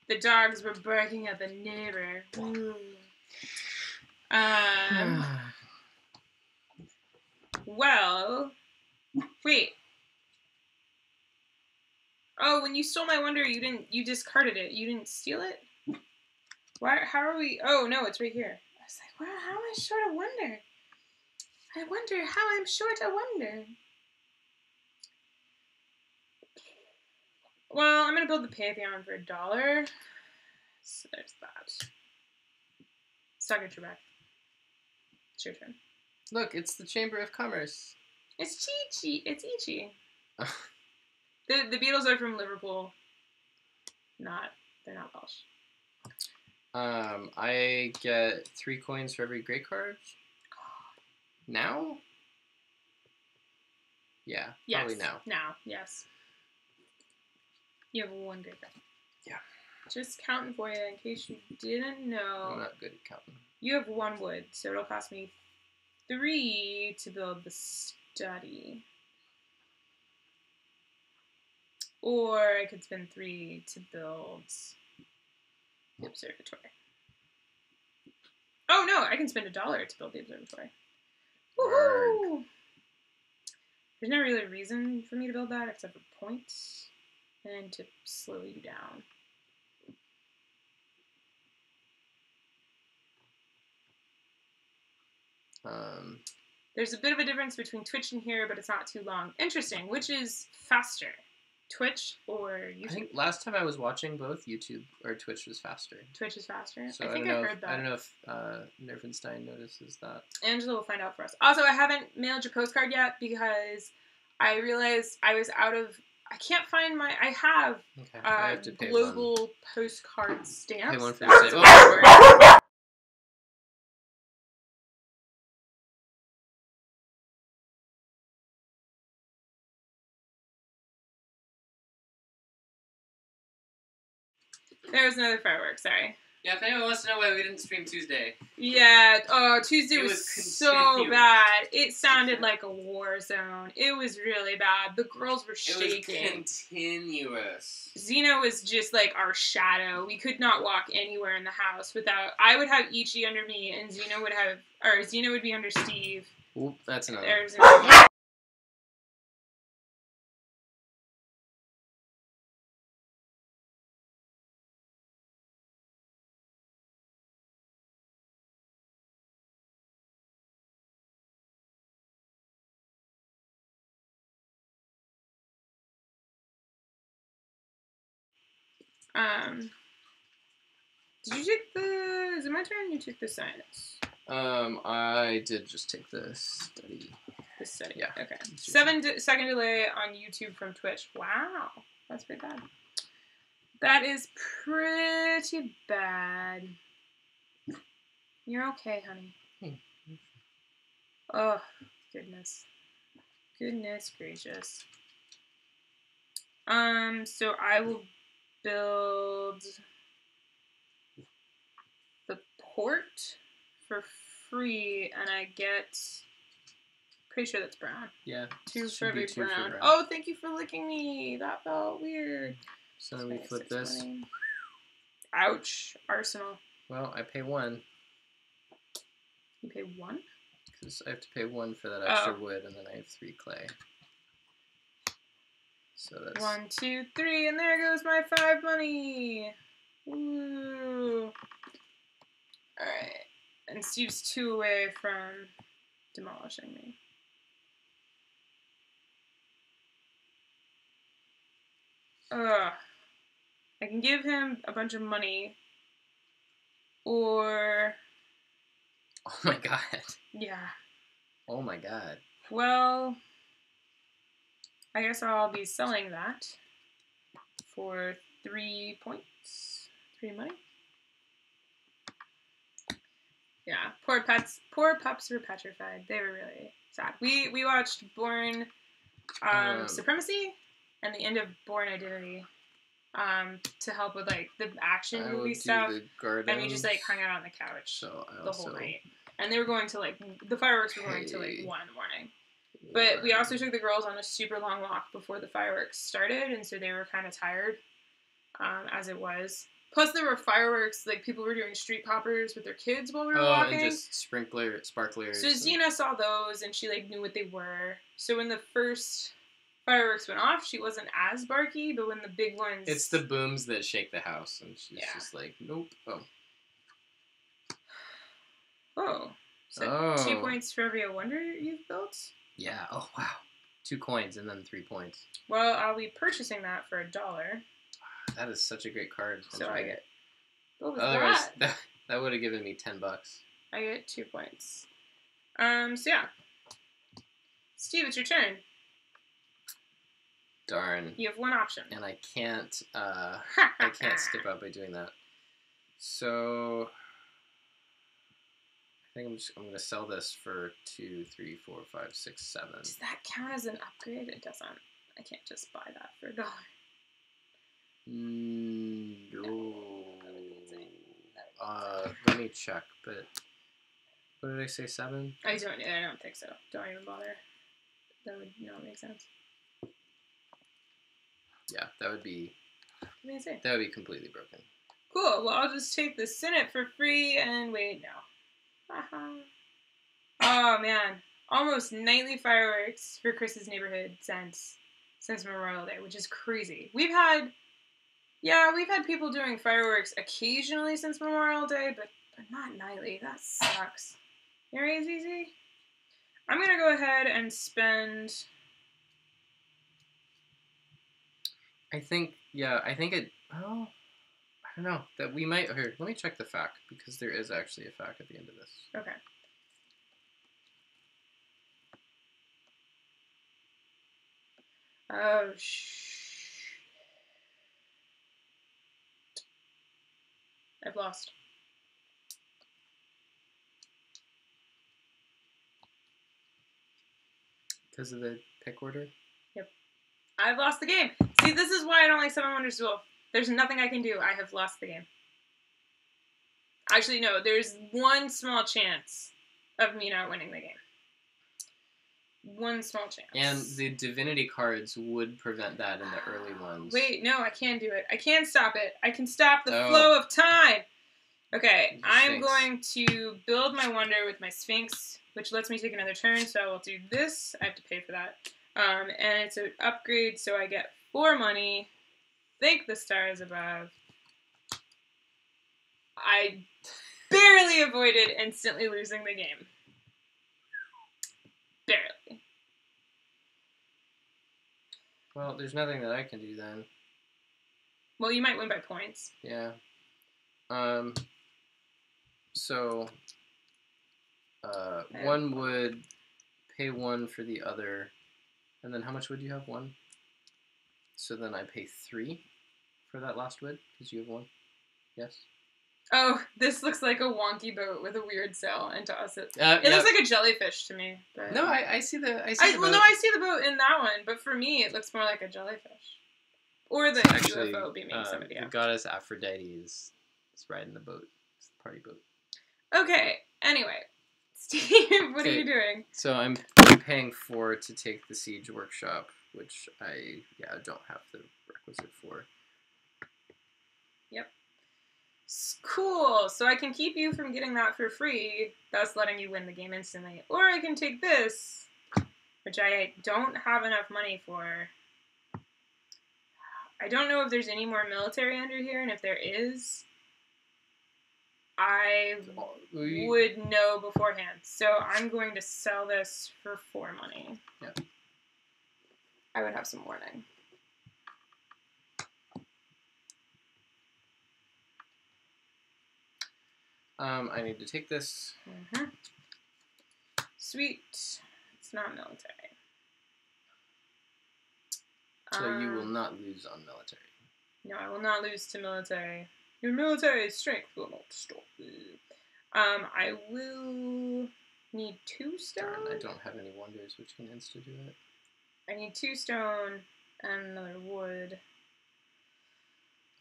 The dogs were barking at the neighbor. Well, wait. Oh, when you stole my wonder, you discarded it. You didn't steal it? Why? How are we? Oh no, it's right here. I was like, well, how am I short a wonder? I wonder how I'm short a wonder. Well, I'm gonna build the Pantheon for $1. So there's that. Suck at your back. It's your turn. Look, it's the Chamber of Commerce. It's Chi-Chi. It's Ichi. The Beatles are from Liverpool. They're not Welsh. I get 3 coins for every great card. Now? Yeah, yes. probably now. Now, yes. You have 1 great card. Yeah. Just counting for you in case you didn't know. I'm not good at counting. You have 1 wood, so it'll cost me 3 to build the study. Or I could spend 3 to build the observatory. Oh no, I can spend $1 to build the observatory. Woohoo! There's no really reason for me to build that except for points and to slow you down. There's a bit of a difference between Twitch and here, but it's not too long. Interesting. Which is faster, Twitch or YouTube? I think last time I was watching both YouTube or Twitch was faster. Twitch is faster? So I think I heard that. I don't know if Nerfenstein notices that. Angela will find out for us. Also, I haven't mailed your postcard yet because I realized I was out of... I can't find my... I have, I have to pay global postcard stamps. Pay one for the There was another firework, sorry. Yeah, if anyone wants to know why we didn't stream Tuesday. Yeah, Tuesday was so bad. It sounded like a war zone. It was really bad. The girls were shaking. It was continuous. Xena was just like our shadow. We could not walk anywhere in the house without... I would have Ichi under me, and Xena would be under Steve. Oop, that's another. There's another. Did you take the... Is it my turn? You took the science. I did just take the study. The study. Yeah. Okay. 7-second delay on YouTube from Twitch. Wow. That's pretty bad. That is pretty bad. You're okay, honey. Oh, goodness. Goodness gracious. So I will build the port for free, and I get... Pretty sure that's brown. Yeah. 2 for every brown. Oh, thank you for licking me. That felt weird. So then we flip this. Money. Ouch. Arsenal. Well, I pay 1. You pay 1? Because I have to pay 1 for that extra wood, and then I have 3 clay. So that's 1, 2, 3, and there goes my 5 money. Woo. Alright. And Steve's 2 away from demolishing me. Ugh. I can give him a bunch of money. Or... Oh my god. Yeah. Oh my god. Well... I guess I'll be selling that for 3 points. 3 money. Yeah, poor pups were petrified. They were really sad. We watched Born Supremacy and the end of Born Identity to help with like the action movie stuff. And we just like hung out on the couch the whole night. And they were going to like the fireworks were going to like 1 in the morning. But we also took the girls on a super long walk before the fireworks started, and so they were kind of tired, as it was. Plus, there were fireworks, like, people were doing street poppers with their kids while we were walking. And just sparklers. So Xena saw those, and she, like, knew what they were. So when the first fireworks went off, she wasn't as barky, but when the big ones... It's the booms that shake the house, and she's just like, nope. Oh. So 2 points for every wonder you've built? Yeah. Oh, wow. 2 coins and then 3 points. Well, I'll be purchasing that for $1. That is such a great card. So I get... What was Otherwise, that? That would have given me $10. I get 2 points. So yeah. Steve, it's your turn. Darn. You have one option. And I can't skip out by doing that. So I think I'm gonna sell this for 2, 3, 4, 5, 6, 7. Does that count as an upgrade? It doesn't. I can't just buy that for $1. No. Let me check. But what did I say? 7? I don't think so. Don't even bother. That would not make sense. Yeah, that would be. Amazing. That would be completely broken. Cool. Well, I'll just take the Senate for free and wait now. Oh man, almost nightly fireworks for Chris's neighborhood since Memorial Day, which is crazy. We've had people doing fireworks occasionally since Memorial Day, but not nightly. That sucks. You right, ZZ? I'm gonna go ahead and spend. I think it. Oh, I don't know that we might. Here, let me check the FAQ because there is actually a FAQ at the end of this. Okay. Oh I've lost. Because of the pick order? Yep. I've lost the game. See, this is why I don't like Seven Wonders Duel. There's nothing I can do. I have lost the game. Actually, no. There's one small chance of me not winning the game. One small chance. And the divinity cards would prevent that in the early ones. Wait, no, I can do it. I can stop it. I can stop the flow of time. Okay, I'm going to build my wonder with my Sphinx, which lets me take another turn, so I will do this. I have to pay for that. And it's an upgrade, so I get 4 money. Thank the stars above. I barely avoided instantly losing the game. Barely. Well, there's nothing that I can do then. Well, you might win by points. Yeah. So, one would pay 1 for the other, and then how much would you have? 1? So then I pay 3 for that last wood, because you have 1. Yes? Oh, this looks like a wonky boat with a weird sail, and to us it looks like a jellyfish to me. But no, I see the boat. I see the boat in that one, but for me it looks more like a jellyfish. Or the UFO beaming somebody out. The goddess Aphrodite is riding the boat. It's the party boat. Okay, anyway. Steve, what are you doing? So I'm paying 4 to take the siege workshop, which I don't have the requisite for. Yep. Cool. So I can keep you from getting that for free, thus letting you win the game instantly. Or I can take this, which I don't have enough money for. I don't know if there's any more military under here, and if there is, I would know beforehand. So I'm going to sell this for 4 money. Yeah. I would have some warning. I need to take this. Mm-hmm. Sweet. It's not military. So you will not lose on military. No, I will not lose to military. Your military strength will not stop me. I will need 2 stone. Darn, I don't have any wonders which can insta-do it. I need 2 stone and another wood.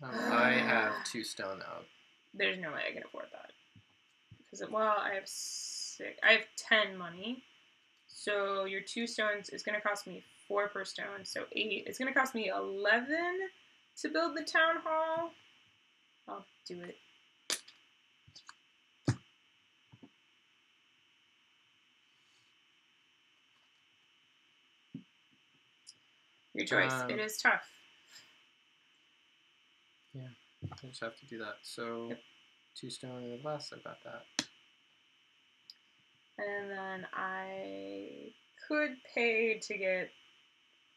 I have 2 stone out. There's no way I can afford that. Because, well, I have 10 money. So your 2 stones is going to cost me 4 per stone. So 8. It's going to cost me 11 to build the town hall. I'll do it. Your choice. It is tough. Yeah, I just have to do that. So, yep. 2 stone and a glass, I got that. And then I could pay to get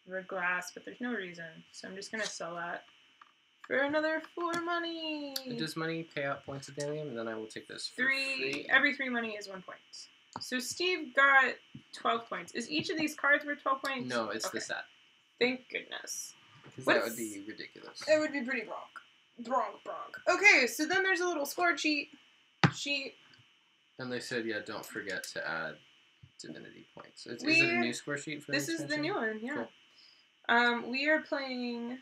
the glass, but there's no reason. So I'm just going to sell that for another 4 money. Does money pay out points at the end of the game? And then I will take this for 3. free. Every 3 money is 1 point. So Steve got 12 points. Is each of these cards worth 12 points? No, it's the set. Thank goodness. Because that would be ridiculous. It would be pretty bronk. Okay, so then there's a little score sheet. And they said, yeah, don't forget to add divinity points. Is it a new score sheet for this? This is the new one, yeah. Cool. We are playing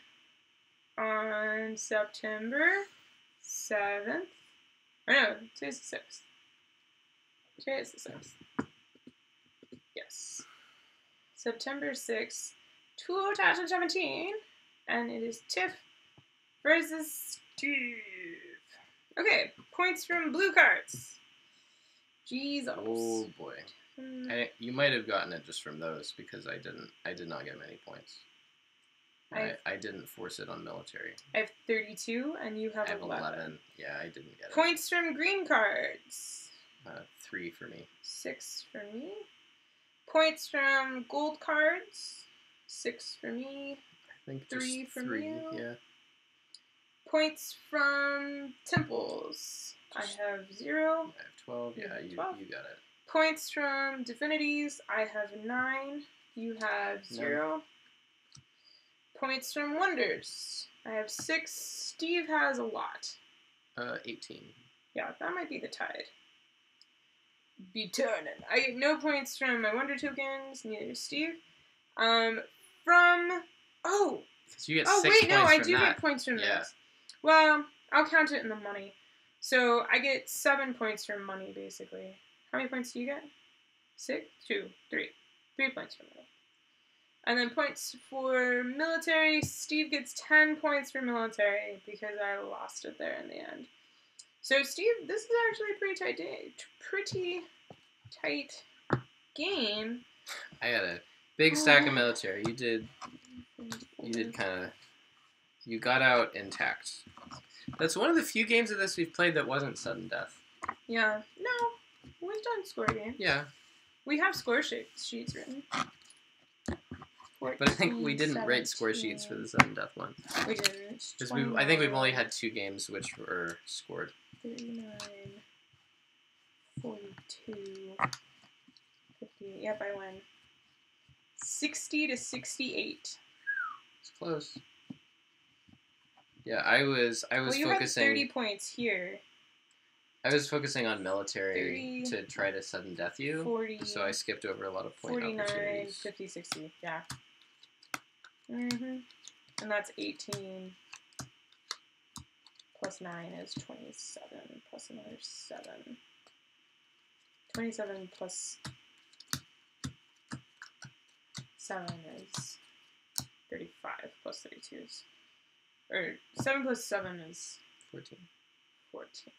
on September 7th. Or no, today's the 6th. Today is the 6th. Yes. September 6th, 2017. And it is Tiff versus Steve. Okay, points from blue cards. Jesus. Oh boy. You might have gotten it just from those because I did not get many points. I didn't force it on military. I have 32 and you have 11. Yeah, I didn't get it. Points from green cards. 3 for me. 6 for me. Points from gold cards. 6 for me. I think 3 just for 3, you. yeah. Points from temples. I have 0. I have 12. Yeah, you got it. Points from divinities. I have 9. You have 0. Points from wonders. I have 6. Steve has a lot. 18. Yeah, that might be the tide. Be turning. I get no points from my wonder tokens. Neither does Steve. So you get 6 wait, points no, I from do that. get points from this. Well, I'll count it in the money. So I get 7 points from money, basically. How many points do you get? 6? 2, 3. 3 points from money. And then points for military. Steve gets 10 points for military because I lost it there in the end. So Steve, this is actually a pretty tight day. Pretty tight game. I got a big stack of military. You did you got out intact. That's one of the few games of this we've played that wasn't sudden death. Yeah. No. We've done score games. Yeah. We have score sheets written. 14, but I think we didn't write score sheets for the sudden death one. We didn't. Because I think we've only had 2 games which were scored. 39, 42, 50. Yep, I win. 60 to 68. It's close. Yeah, I was you focusing. Have 30 points here. I was focusing on military 30, to try to sudden death you. 40. So I skipped over a lot of point 49, opportunities. 50, 60. Yeah. And that's 18. Plus 9 is 27. Plus another 7. 27 plus 7 is 35. Plus 32 is... Or 7 plus 7 is... 14. 14.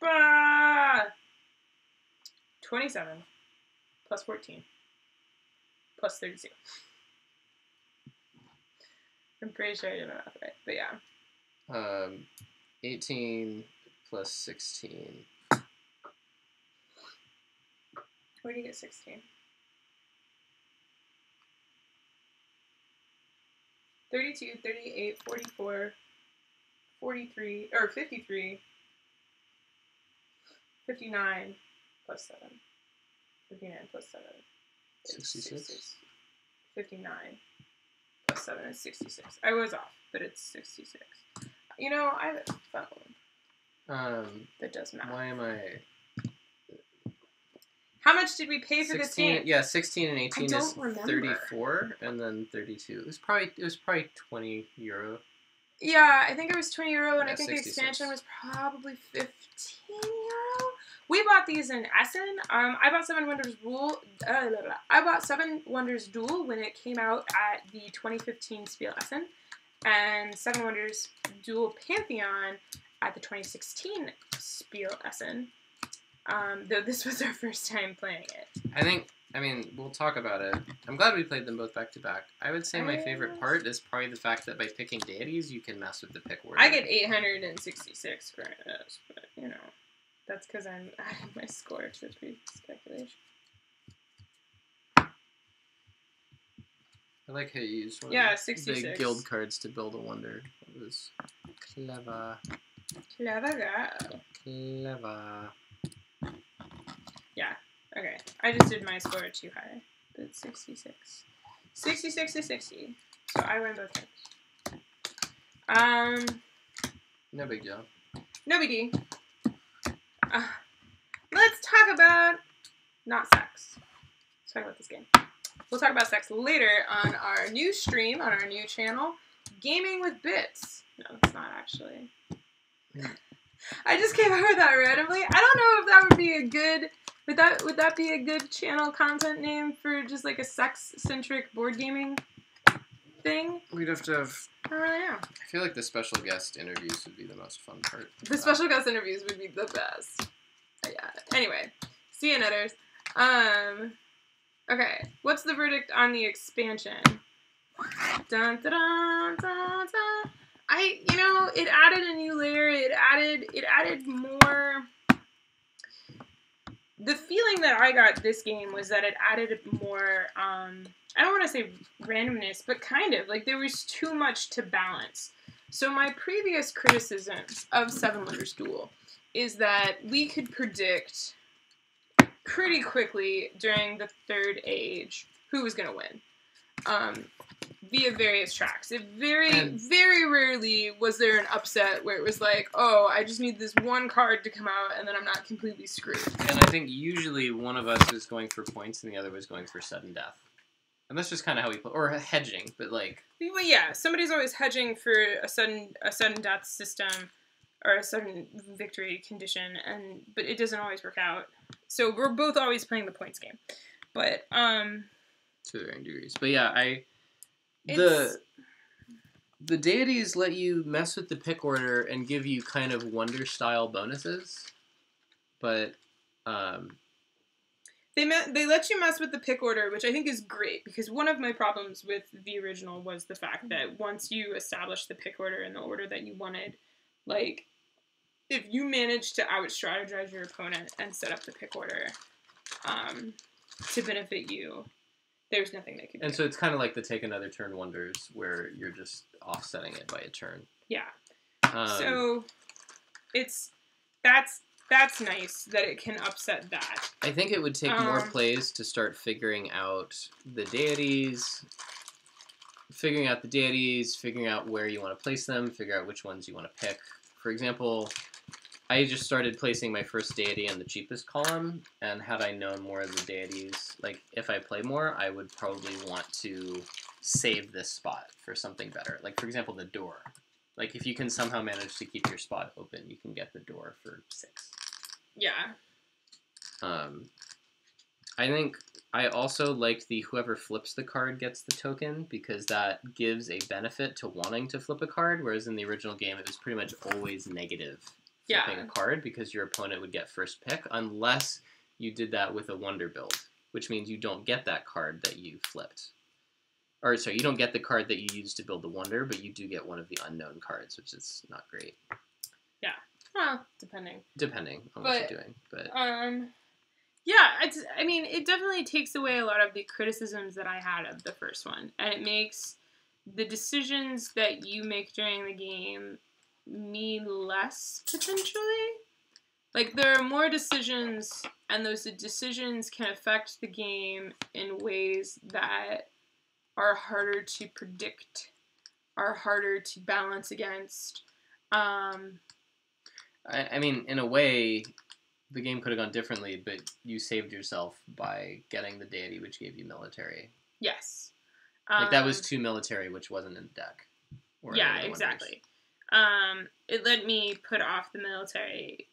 Bah! 27 plus 14 plus 32. I'm pretty sure I did my math right, but yeah. 18 plus 16. Where do you get 16? 32, 38, 44, 43, or 53, 59 plus 7. 59 plus 7 is 66. 59 plus 7 is 66. I was off, but it's 66. You know, I have a phone that does math. Why am I... How much did we pay for 16, this game? Yeah, 16 and 18 is remember. 34, and then 32. It was probably 20 euro. Yeah, I think it was 20 euro, and Yeah, I think 66. the expansion was probably 15 euro. We bought these in Essen. I bought Seven Wonders I bought Seven Wonders Duel when it came out at the 2015 Spiel Essen, and Seven Wonders Duel Pantheon at the 2016 Spiel Essen. Though this was our first time playing it. We'll talk about it. I'm glad we played them both back to back. I would say my favorite part is probably the fact that by picking deities, you can mess with the pick order. I get 866 for this, but, you know, that's because I'm adding my score to the previous calculation. I like how you used one Yeah, of the 66. big guild cards to build a wonder. It was clever. Clever girl. Clever. Yeah. Okay. I just did my score too high. But 66. 66 to 60. So I win both times. No big deal. No biggie. Let's talk about not sex. Let's talk about this game. We'll talk about sex later on our new stream, on our new channel, Gaming with Bits. No, it's not actually. I just came up with that randomly. I don't know if that would be a good... Would that be a good channel content name for just like a sex-centric board gaming thing? We'd have to have... I don't really know. I feel like the special guest interviews would be the most fun part. The special guest interviews would be the best. Yeah. Anyway, see you, netters. Okay, what's the verdict on the expansion? Dun, dun, dun, dun, dun. It added a new layer. It added more. The feeling that I got this game was that it added more. I don't want to say randomness, but kind of like there was too much to balance. So my previous criticisms of Seven Wonders Duel is that we could predict pretty quickly during the third age who was going to win via various tracks. It very rarely was there an upset where it was like, oh, I just need this one card to come out and then I'm not completely screwed. And I think usually one of us is going for points and the other was going for sudden death. And that's just kind of how we play. Or hedging, but like... Well, yeah, somebody's always hedging for a sudden death system or a sudden victory condition, but it doesn't always work out. So we're both always playing the points game. But, to varying degrees. But yeah, the deities let you mess with the pick order and give you kind of wonder-style bonuses. But, They let you mess with the pick order, which I think is great, because one of my problems with the original was the fact that once you established the pick order in the order that you wanted, like, if you managed to out-strategize your opponent and set up the pick order to benefit you, there's nothing they could do. And so it's kind of like the take another turn wonders, where you're just offsetting it by a turn. Yeah. So that's nice that it can upset that. I think it would take more plays to start figuring out the deities, figuring out where you want to place them, figure out which ones you want to pick. For example, I just started placing my first deity in the cheapest column, and had I known more of the deities, like, if I play more, I would probably want to save this spot for something better. Like, for example, the door. Like, if you can somehow manage to keep your spot open, you can get the door for 6. Yeah. I think I also like the whoever flips the card gets the token, because that gives a benefit to wanting to flip a card, whereas in the original game it was pretty much always negative flipping a card, because your opponent would get first pick, unless you did that with a wonder build, which means you don't get that card that you flipped. Or, sorry, you don't get the card that you used to build the wonder, but you do get one of the unknown cards, which is not great. Yeah. Well, depending. Depending on what you're doing. But yeah, I mean, it definitely takes away a lot of the criticisms that I had of the first one. And it makes the decisions that you make during the game mean less, potentially. Like, there are more decisions, and those decisions can affect the game in ways that are harder to predict, are harder to balance against. I mean, in a way, the game could have gone differently, but you saved yourself by getting the deity, which gave you military. Yes. Like, that was 2 military, which wasn't in the deck. Yeah, exactly. It let me put off the military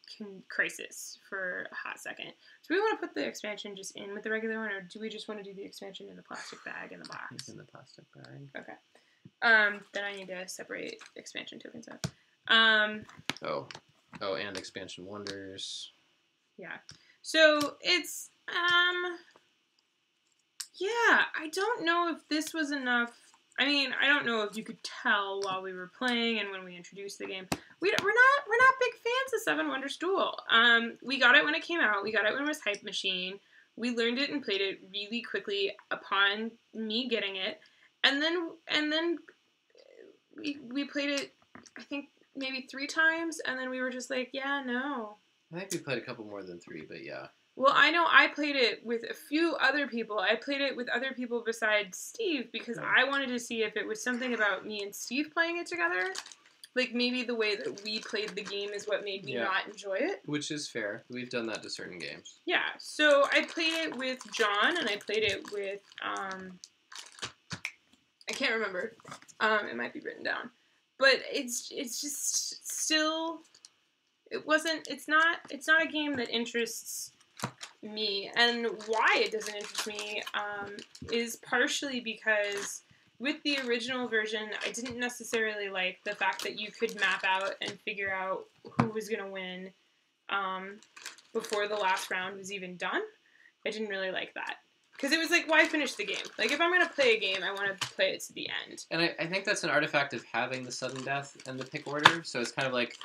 crisis for a hot second. Do we want to put the expansion just in with the regular one, or do we just want to do the expansion in the plastic bag in the box? It's in the plastic bag. Okay. Then I need to separate expansion tokens out. Oh, and expansion wonders. Yeah. So it's yeah, I don't know if this was enough. I mean, I don't know if you could tell while we were playing and when we introduced the game. We're not big fans of Seven Wonders Duel. We got it when it came out. We got it when it was Hype Machine. We learned it and played it really quickly upon me getting it. and then we played it, I think maybe 3 times, and then we were just like, yeah, no. I think we played a couple more than 3, but yeah. Well, I know I played it with a few other people. I played it with other people besides Steve because I wanted to see if it was something about me and Steve playing it together. Like, maybe the way that we played the game is what made me not enjoy it. Which is fair. We've done that to certain games. Yeah, so I played it with John, and I played it with, I can't remember. It might be written down. But it's just still, it's not a game that interests me. And why it doesn't interest me is partially because with the original version, I didn't necessarily like the fact that you could map out and figure out who was going to win before the last round was even done. I didn't really like that. Because it was like, why finish the game? Like, if I'm going to play a game, I want to play it to the end. And I think that's an artifact of having the sudden death and the pick order. So it's kind of like,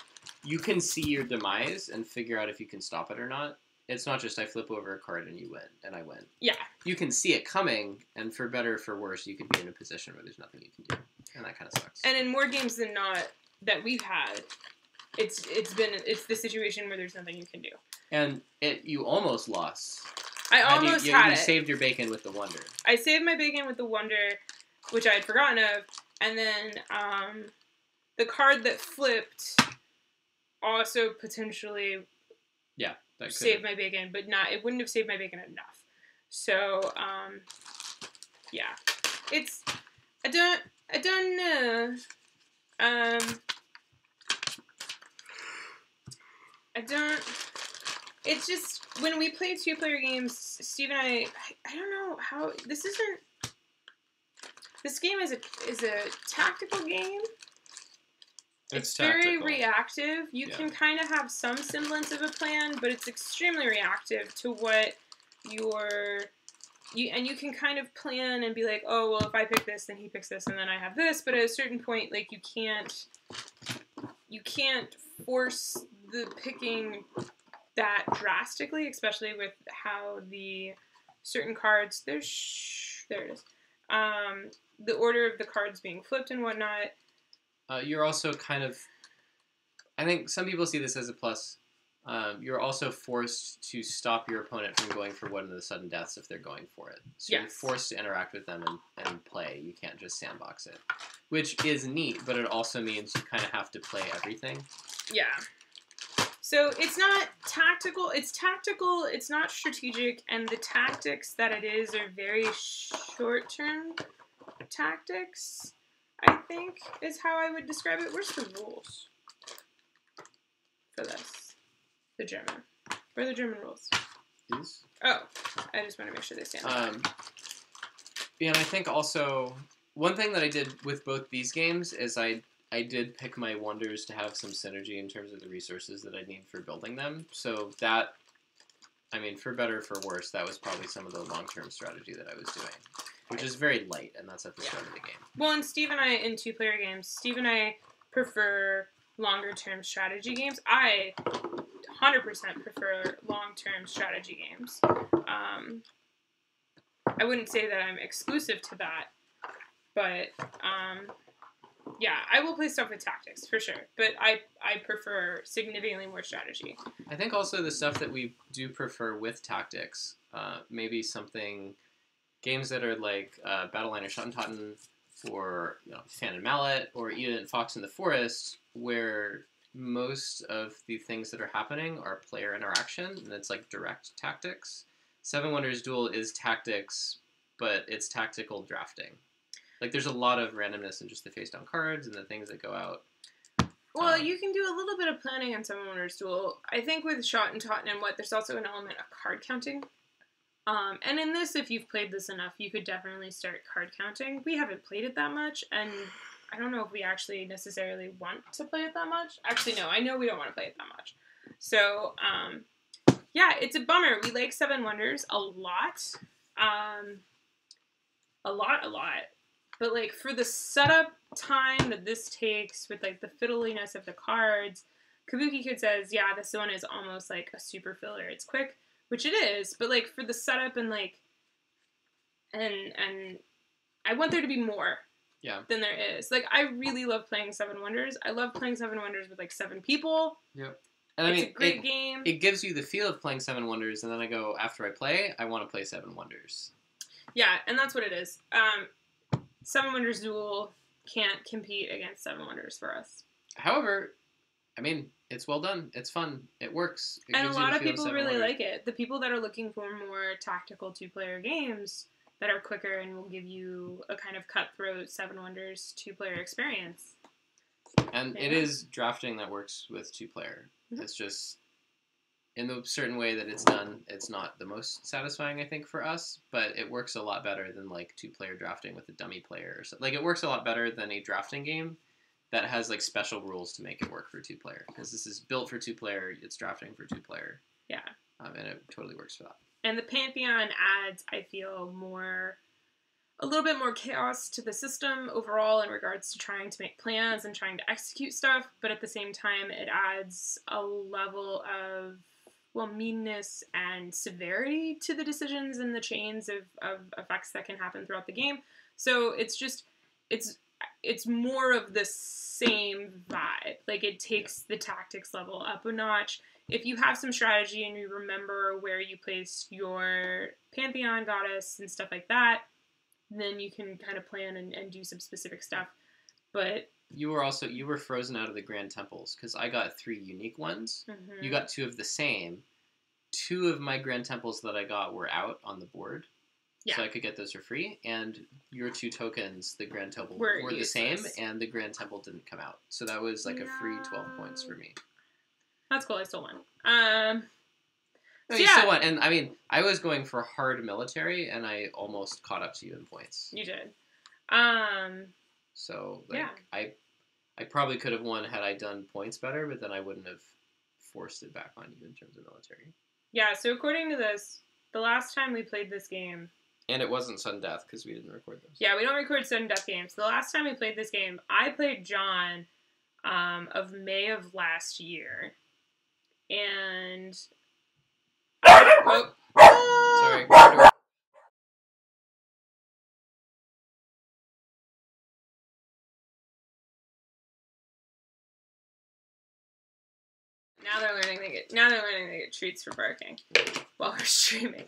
you can see your demise and figure out if you can stop it or not. It's not just I flip over a card and you win, and I win. Yeah. You can see it coming, and for better or for worse, you could be in a position where there's nothing you can do. And that kind of sucks. And in more games than not that we've had, it's the situation where there's nothing you can do. And you almost lost. I almost had it. You saved your bacon with the Wonder. I saved my bacon with the Wonder, which I had forgotten of, and then the card that flipped also potentially saved my bacon, but it wouldn't have saved my bacon enough. So yeah, I don't know. It's just, when we play 2-player games, Steve and I don't know how, this game is a tactical game. It's very reactive. You can kind of have some semblance of a plan, but it's extremely reactive to what and you can kind of plan and be like, oh, well, if I pick this, then he picks this, and then I have this, but at a certain point, like, you can't force the picking that drastically, especially with how the certain cards, there it is, the order of the cards being flipped and whatnot. You're also kind of, I think some people see this as a plus. You're also forced to stop your opponent from going for one of the sudden deaths if they're going for it. So you're forced to interact with them and play. You can't just sandbox it, which is neat, but it also means you kind of have to play everything. Yeah. So it's not tactical, it's not strategic, and the tactics that it is are very short-term tactics, I think, is how I would describe it. Where's the rules for this? The German. Where are the German rules? These? Oh, I just want to make sure they stand up. Yeah, and I think also, one thing that I did with both these games is I did pick my wonders to have some synergy in terms of the resources that I need for building them. So that, I mean, for better or for worse, that was probably some of the long-term strategy that I was doing, which is very light, and that's at the start of the game. Well, and Steve and I, in 2-player games, Steve and I prefer longer-term strategy games. I 100% prefer long-term strategy games. I wouldn't say that I'm exclusive to that, but yeah, I will play stuff with tactics, for sure. But I prefer significantly more strategy. I think also the stuff that we do prefer with tactics, maybe games that are like Battleline or Schottentotten, or Fan and Mallet, or even Fox in the Forest, where most of the things that are happening are player interaction, and it's like direct tactics. Seven Wonders Duel is tactics, but it's tactical drafting. Like, there's a lot of randomness in just the face-down cards and the things that go out. Well, you can do a little bit of planning on Seven Wonders Duel. I think with Schottentotten and there's also an element of card counting. And in this, if you've played this enough, you could definitely start card counting. We haven't played it that much, and I don't know if we actually necessarily want to play it that much. Actually, no, I know we don't want to play it that much. So, yeah, it's a bummer. We like Seven Wonders a lot. A lot. But, like, for the setup time that this takes with, like, the fiddliness of the cards, Kabuki Kid says, yeah, this one is almost like a super filler. It's quick, which it is, but, like, for the setup and, like, and I want there to be more. Yeah. Than there is. Like, I really love playing Seven Wonders. I love playing Seven Wonders with, like, 7 people. Yep. And it's a great game. It gives you the feel of playing Seven Wonders, and then I go, after I play, I want to play Seven Wonders. Yeah, and that's what it is. Seven Wonders Duel can't compete against Seven Wonders for us. However, I mean, it's well done. It's fun. It works. And a lot of people really like it. The people that are looking for more tactical 2-player games that are quicker and will give you a kind of cutthroat Seven Wonders 2-player experience. And it is drafting that works with 2-player. Mm-hmm. It's just, in the certain way that it's done, it's not the most satisfying, I think, for us, but it works a lot better than, like, 2-player drafting with a dummy player. Or so. Like, it works a lot better than a drafting game that has, like, special rules to make it work for 2-player. Because this is built for 2-player, it's drafting for 2-player. Yeah. And it totally works for that. And the Pantheon adds, I feel, a little bit more chaos to the system overall in regards to trying to make plans and trying to execute stuff, but at the same time, it adds a level of, well, meanness and severity to the decisions and the chains of effects that can happen throughout the game. So it's just, it's more of the same vibe. Like, it takes the tactics level up a notch. If you have some strategy and you remember where you placed your Pantheon goddess and stuff like that, then you can kind of plan and do some specific stuff. But you were frozen out of the Grand Temples, because I got 3 unique ones. Mm-hmm. You got 2 of the same. 2 of my Grand Temples that I got were out on the board. Yeah. So I could get those for free. And your 2 tokens, the Grand Temple, were the same, and the Grand Temple didn't come out. So that was like a free 12 points for me. That's cool. I still won. No, you still won. And I mean, I was going for hard military, and I almost caught up to you in points. You did. So, like, I probably could have won had I done points better, but then I wouldn't have forced it back on you in terms of military. Yeah, so according to this, the last time we played this game... And it wasn't sudden death, because we didn't record those. Yeah, we don't record sudden death games. The last time we played this game, I played John of May of last year. And... Oh. Sorry. Now they're learning they get treats for barking while we're streaming.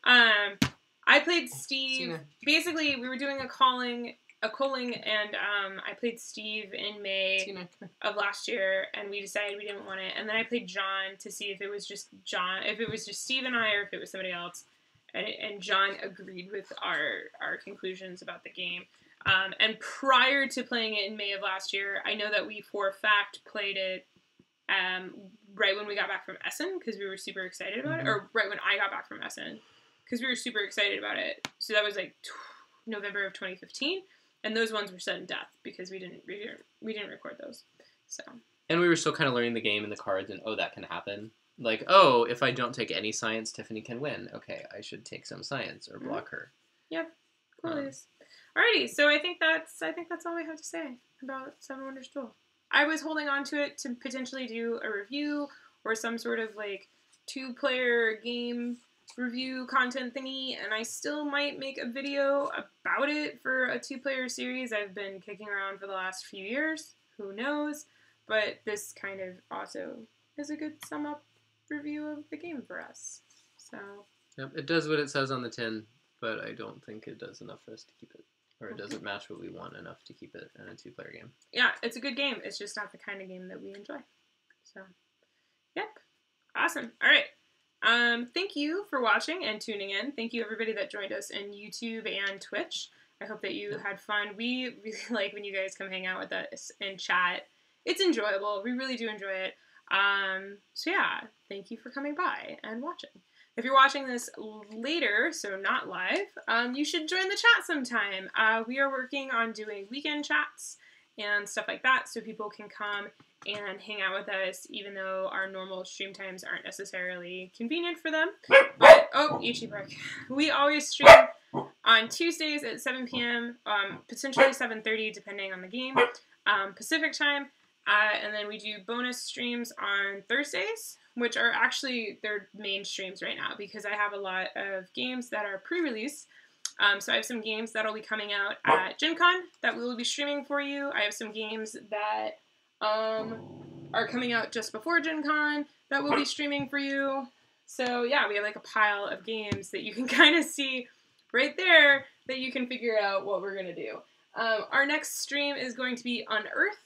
I played Steve. Basically, we were doing a calling, and I played Steve in May of last year, and we decided we didn't want it. And then I played John to see if it was just Steve and I, or if it was somebody else. And John agreed with our conclusions about the game. And prior to playing it in May of last year, I know that we for a fact played it right when we got back from Essen, because we were super excited about it, or right when I got back from Essen, because we were super excited about it. So that was like November of 2015, and those ones were sudden death because we didn't record those. So. And we were still kind of learning the game and the cards, and that can happen. Like, if I don't take any science, Tiffany can win. Okay, I should take some science or block her. Yep, cool. Alrighty, so I think that's all I have to say about Seven Wonders Duel. I was holding on to it to potentially do a review or some sort of like 2-player game review content thingy, and I still might make a video about it for a 2-player series I've been kicking around for the last few years. Who knows? But this kind of also is a good sum up review of the game for us. So. Yep, it does what it says on the tin, but I don't think it does enough for us to keep it. Or it doesn't match what we want enough to keep it in a 2-player game. Yeah, it's a good game. It's just not the kind of game that we enjoy. So, yep. Awesome. All right. Thank you for watching and tuning in. Thank you, everybody that joined us in YouTube and Twitch. I hope that you had fun. We really like when you guys come hang out with us and chat. It's enjoyable. We really do enjoy it. So, yeah. Thank you for coming by and watching. If you're watching this later, so not live, you should join the chat sometime. We are working on doing weekend chats and stuff like that, so people can come and hang out with us, even though our normal stream times aren't necessarily convenient for them. But, Ichi Park. We always stream on Tuesdays at 7 p.m., potentially 7:30, depending on the game, Pacific time. And then we do bonus streams on Thursdays, which are actually their main streams right now, because I have a lot of games that are pre-release So I have some games that'll be coming out at Gen Con that we will be streaming for you. I have some games that are coming out just before Gen Con that we'll be streaming for you. So yeah, we have like a pile of games that you can kind of see right there that you can figure out what we're going to do. Our next stream is going to be Unearth,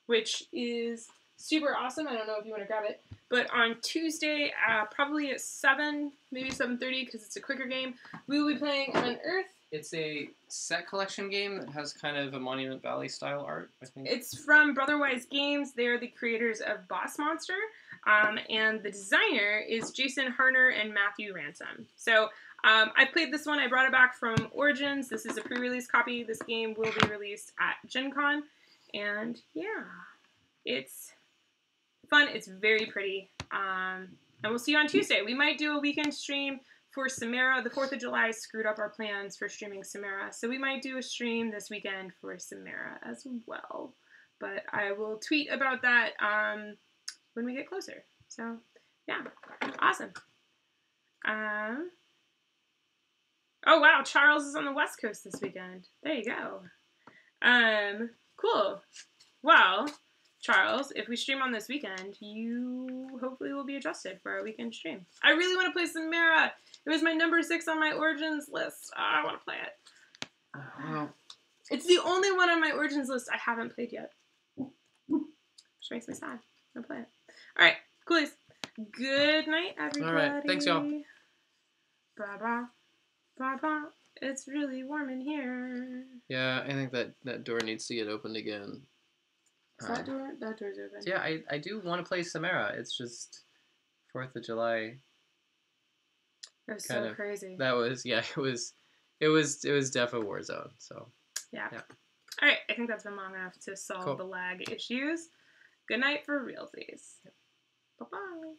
which is super awesome. I don't know if you want to grab it. But on Tuesday, probably at 7, maybe 7:30, because it's a quicker game, we will be playing Unearth. It's a set collection game that has kind of a Monument Valley style art, I think. It's from Brotherwise Games. They're the creators of Boss Monster. And the designer is Jason Harner and Matthew Ransom. So I played this one. I brought it back from Origins. This is a pre-release copy. This game will be released at Gen Con. And yeah, it's fun. It's very pretty. And we'll see you on Tuesday. We might do a weekend stream for Samara. The 4th of July screwed up our plans for streaming Samara. So we might do a stream this weekend for Samara as well. But I will tweet about that when we get closer. So yeah, awesome. Oh wow, Charles is on the West Coast this weekend. There you go. Cool. Well, Charles, if we stream on this weekend, you hopefully will be adjusted for our weekend stream. I really want to play Samara. It was my number 6 on my Origins list. Oh, I want to play it. Well, It's the only one on my Origins list I haven't played yet. Which makes me sad. I'll play it. Alright, coolies. Good night, everybody. Alright, thanks, y'all. Bye-bye. Bye-bye. It's really warm in here. Yeah, I think that door needs to get opened again. Is that door? That door's open. Yeah, I do want to play Samara. It's just 4th of July. It was so crazy. That was, yeah, it was def a war zone. So yeah. All right, I think that's been long enough to solve the lag issues. Good night for realsies. Bye bye.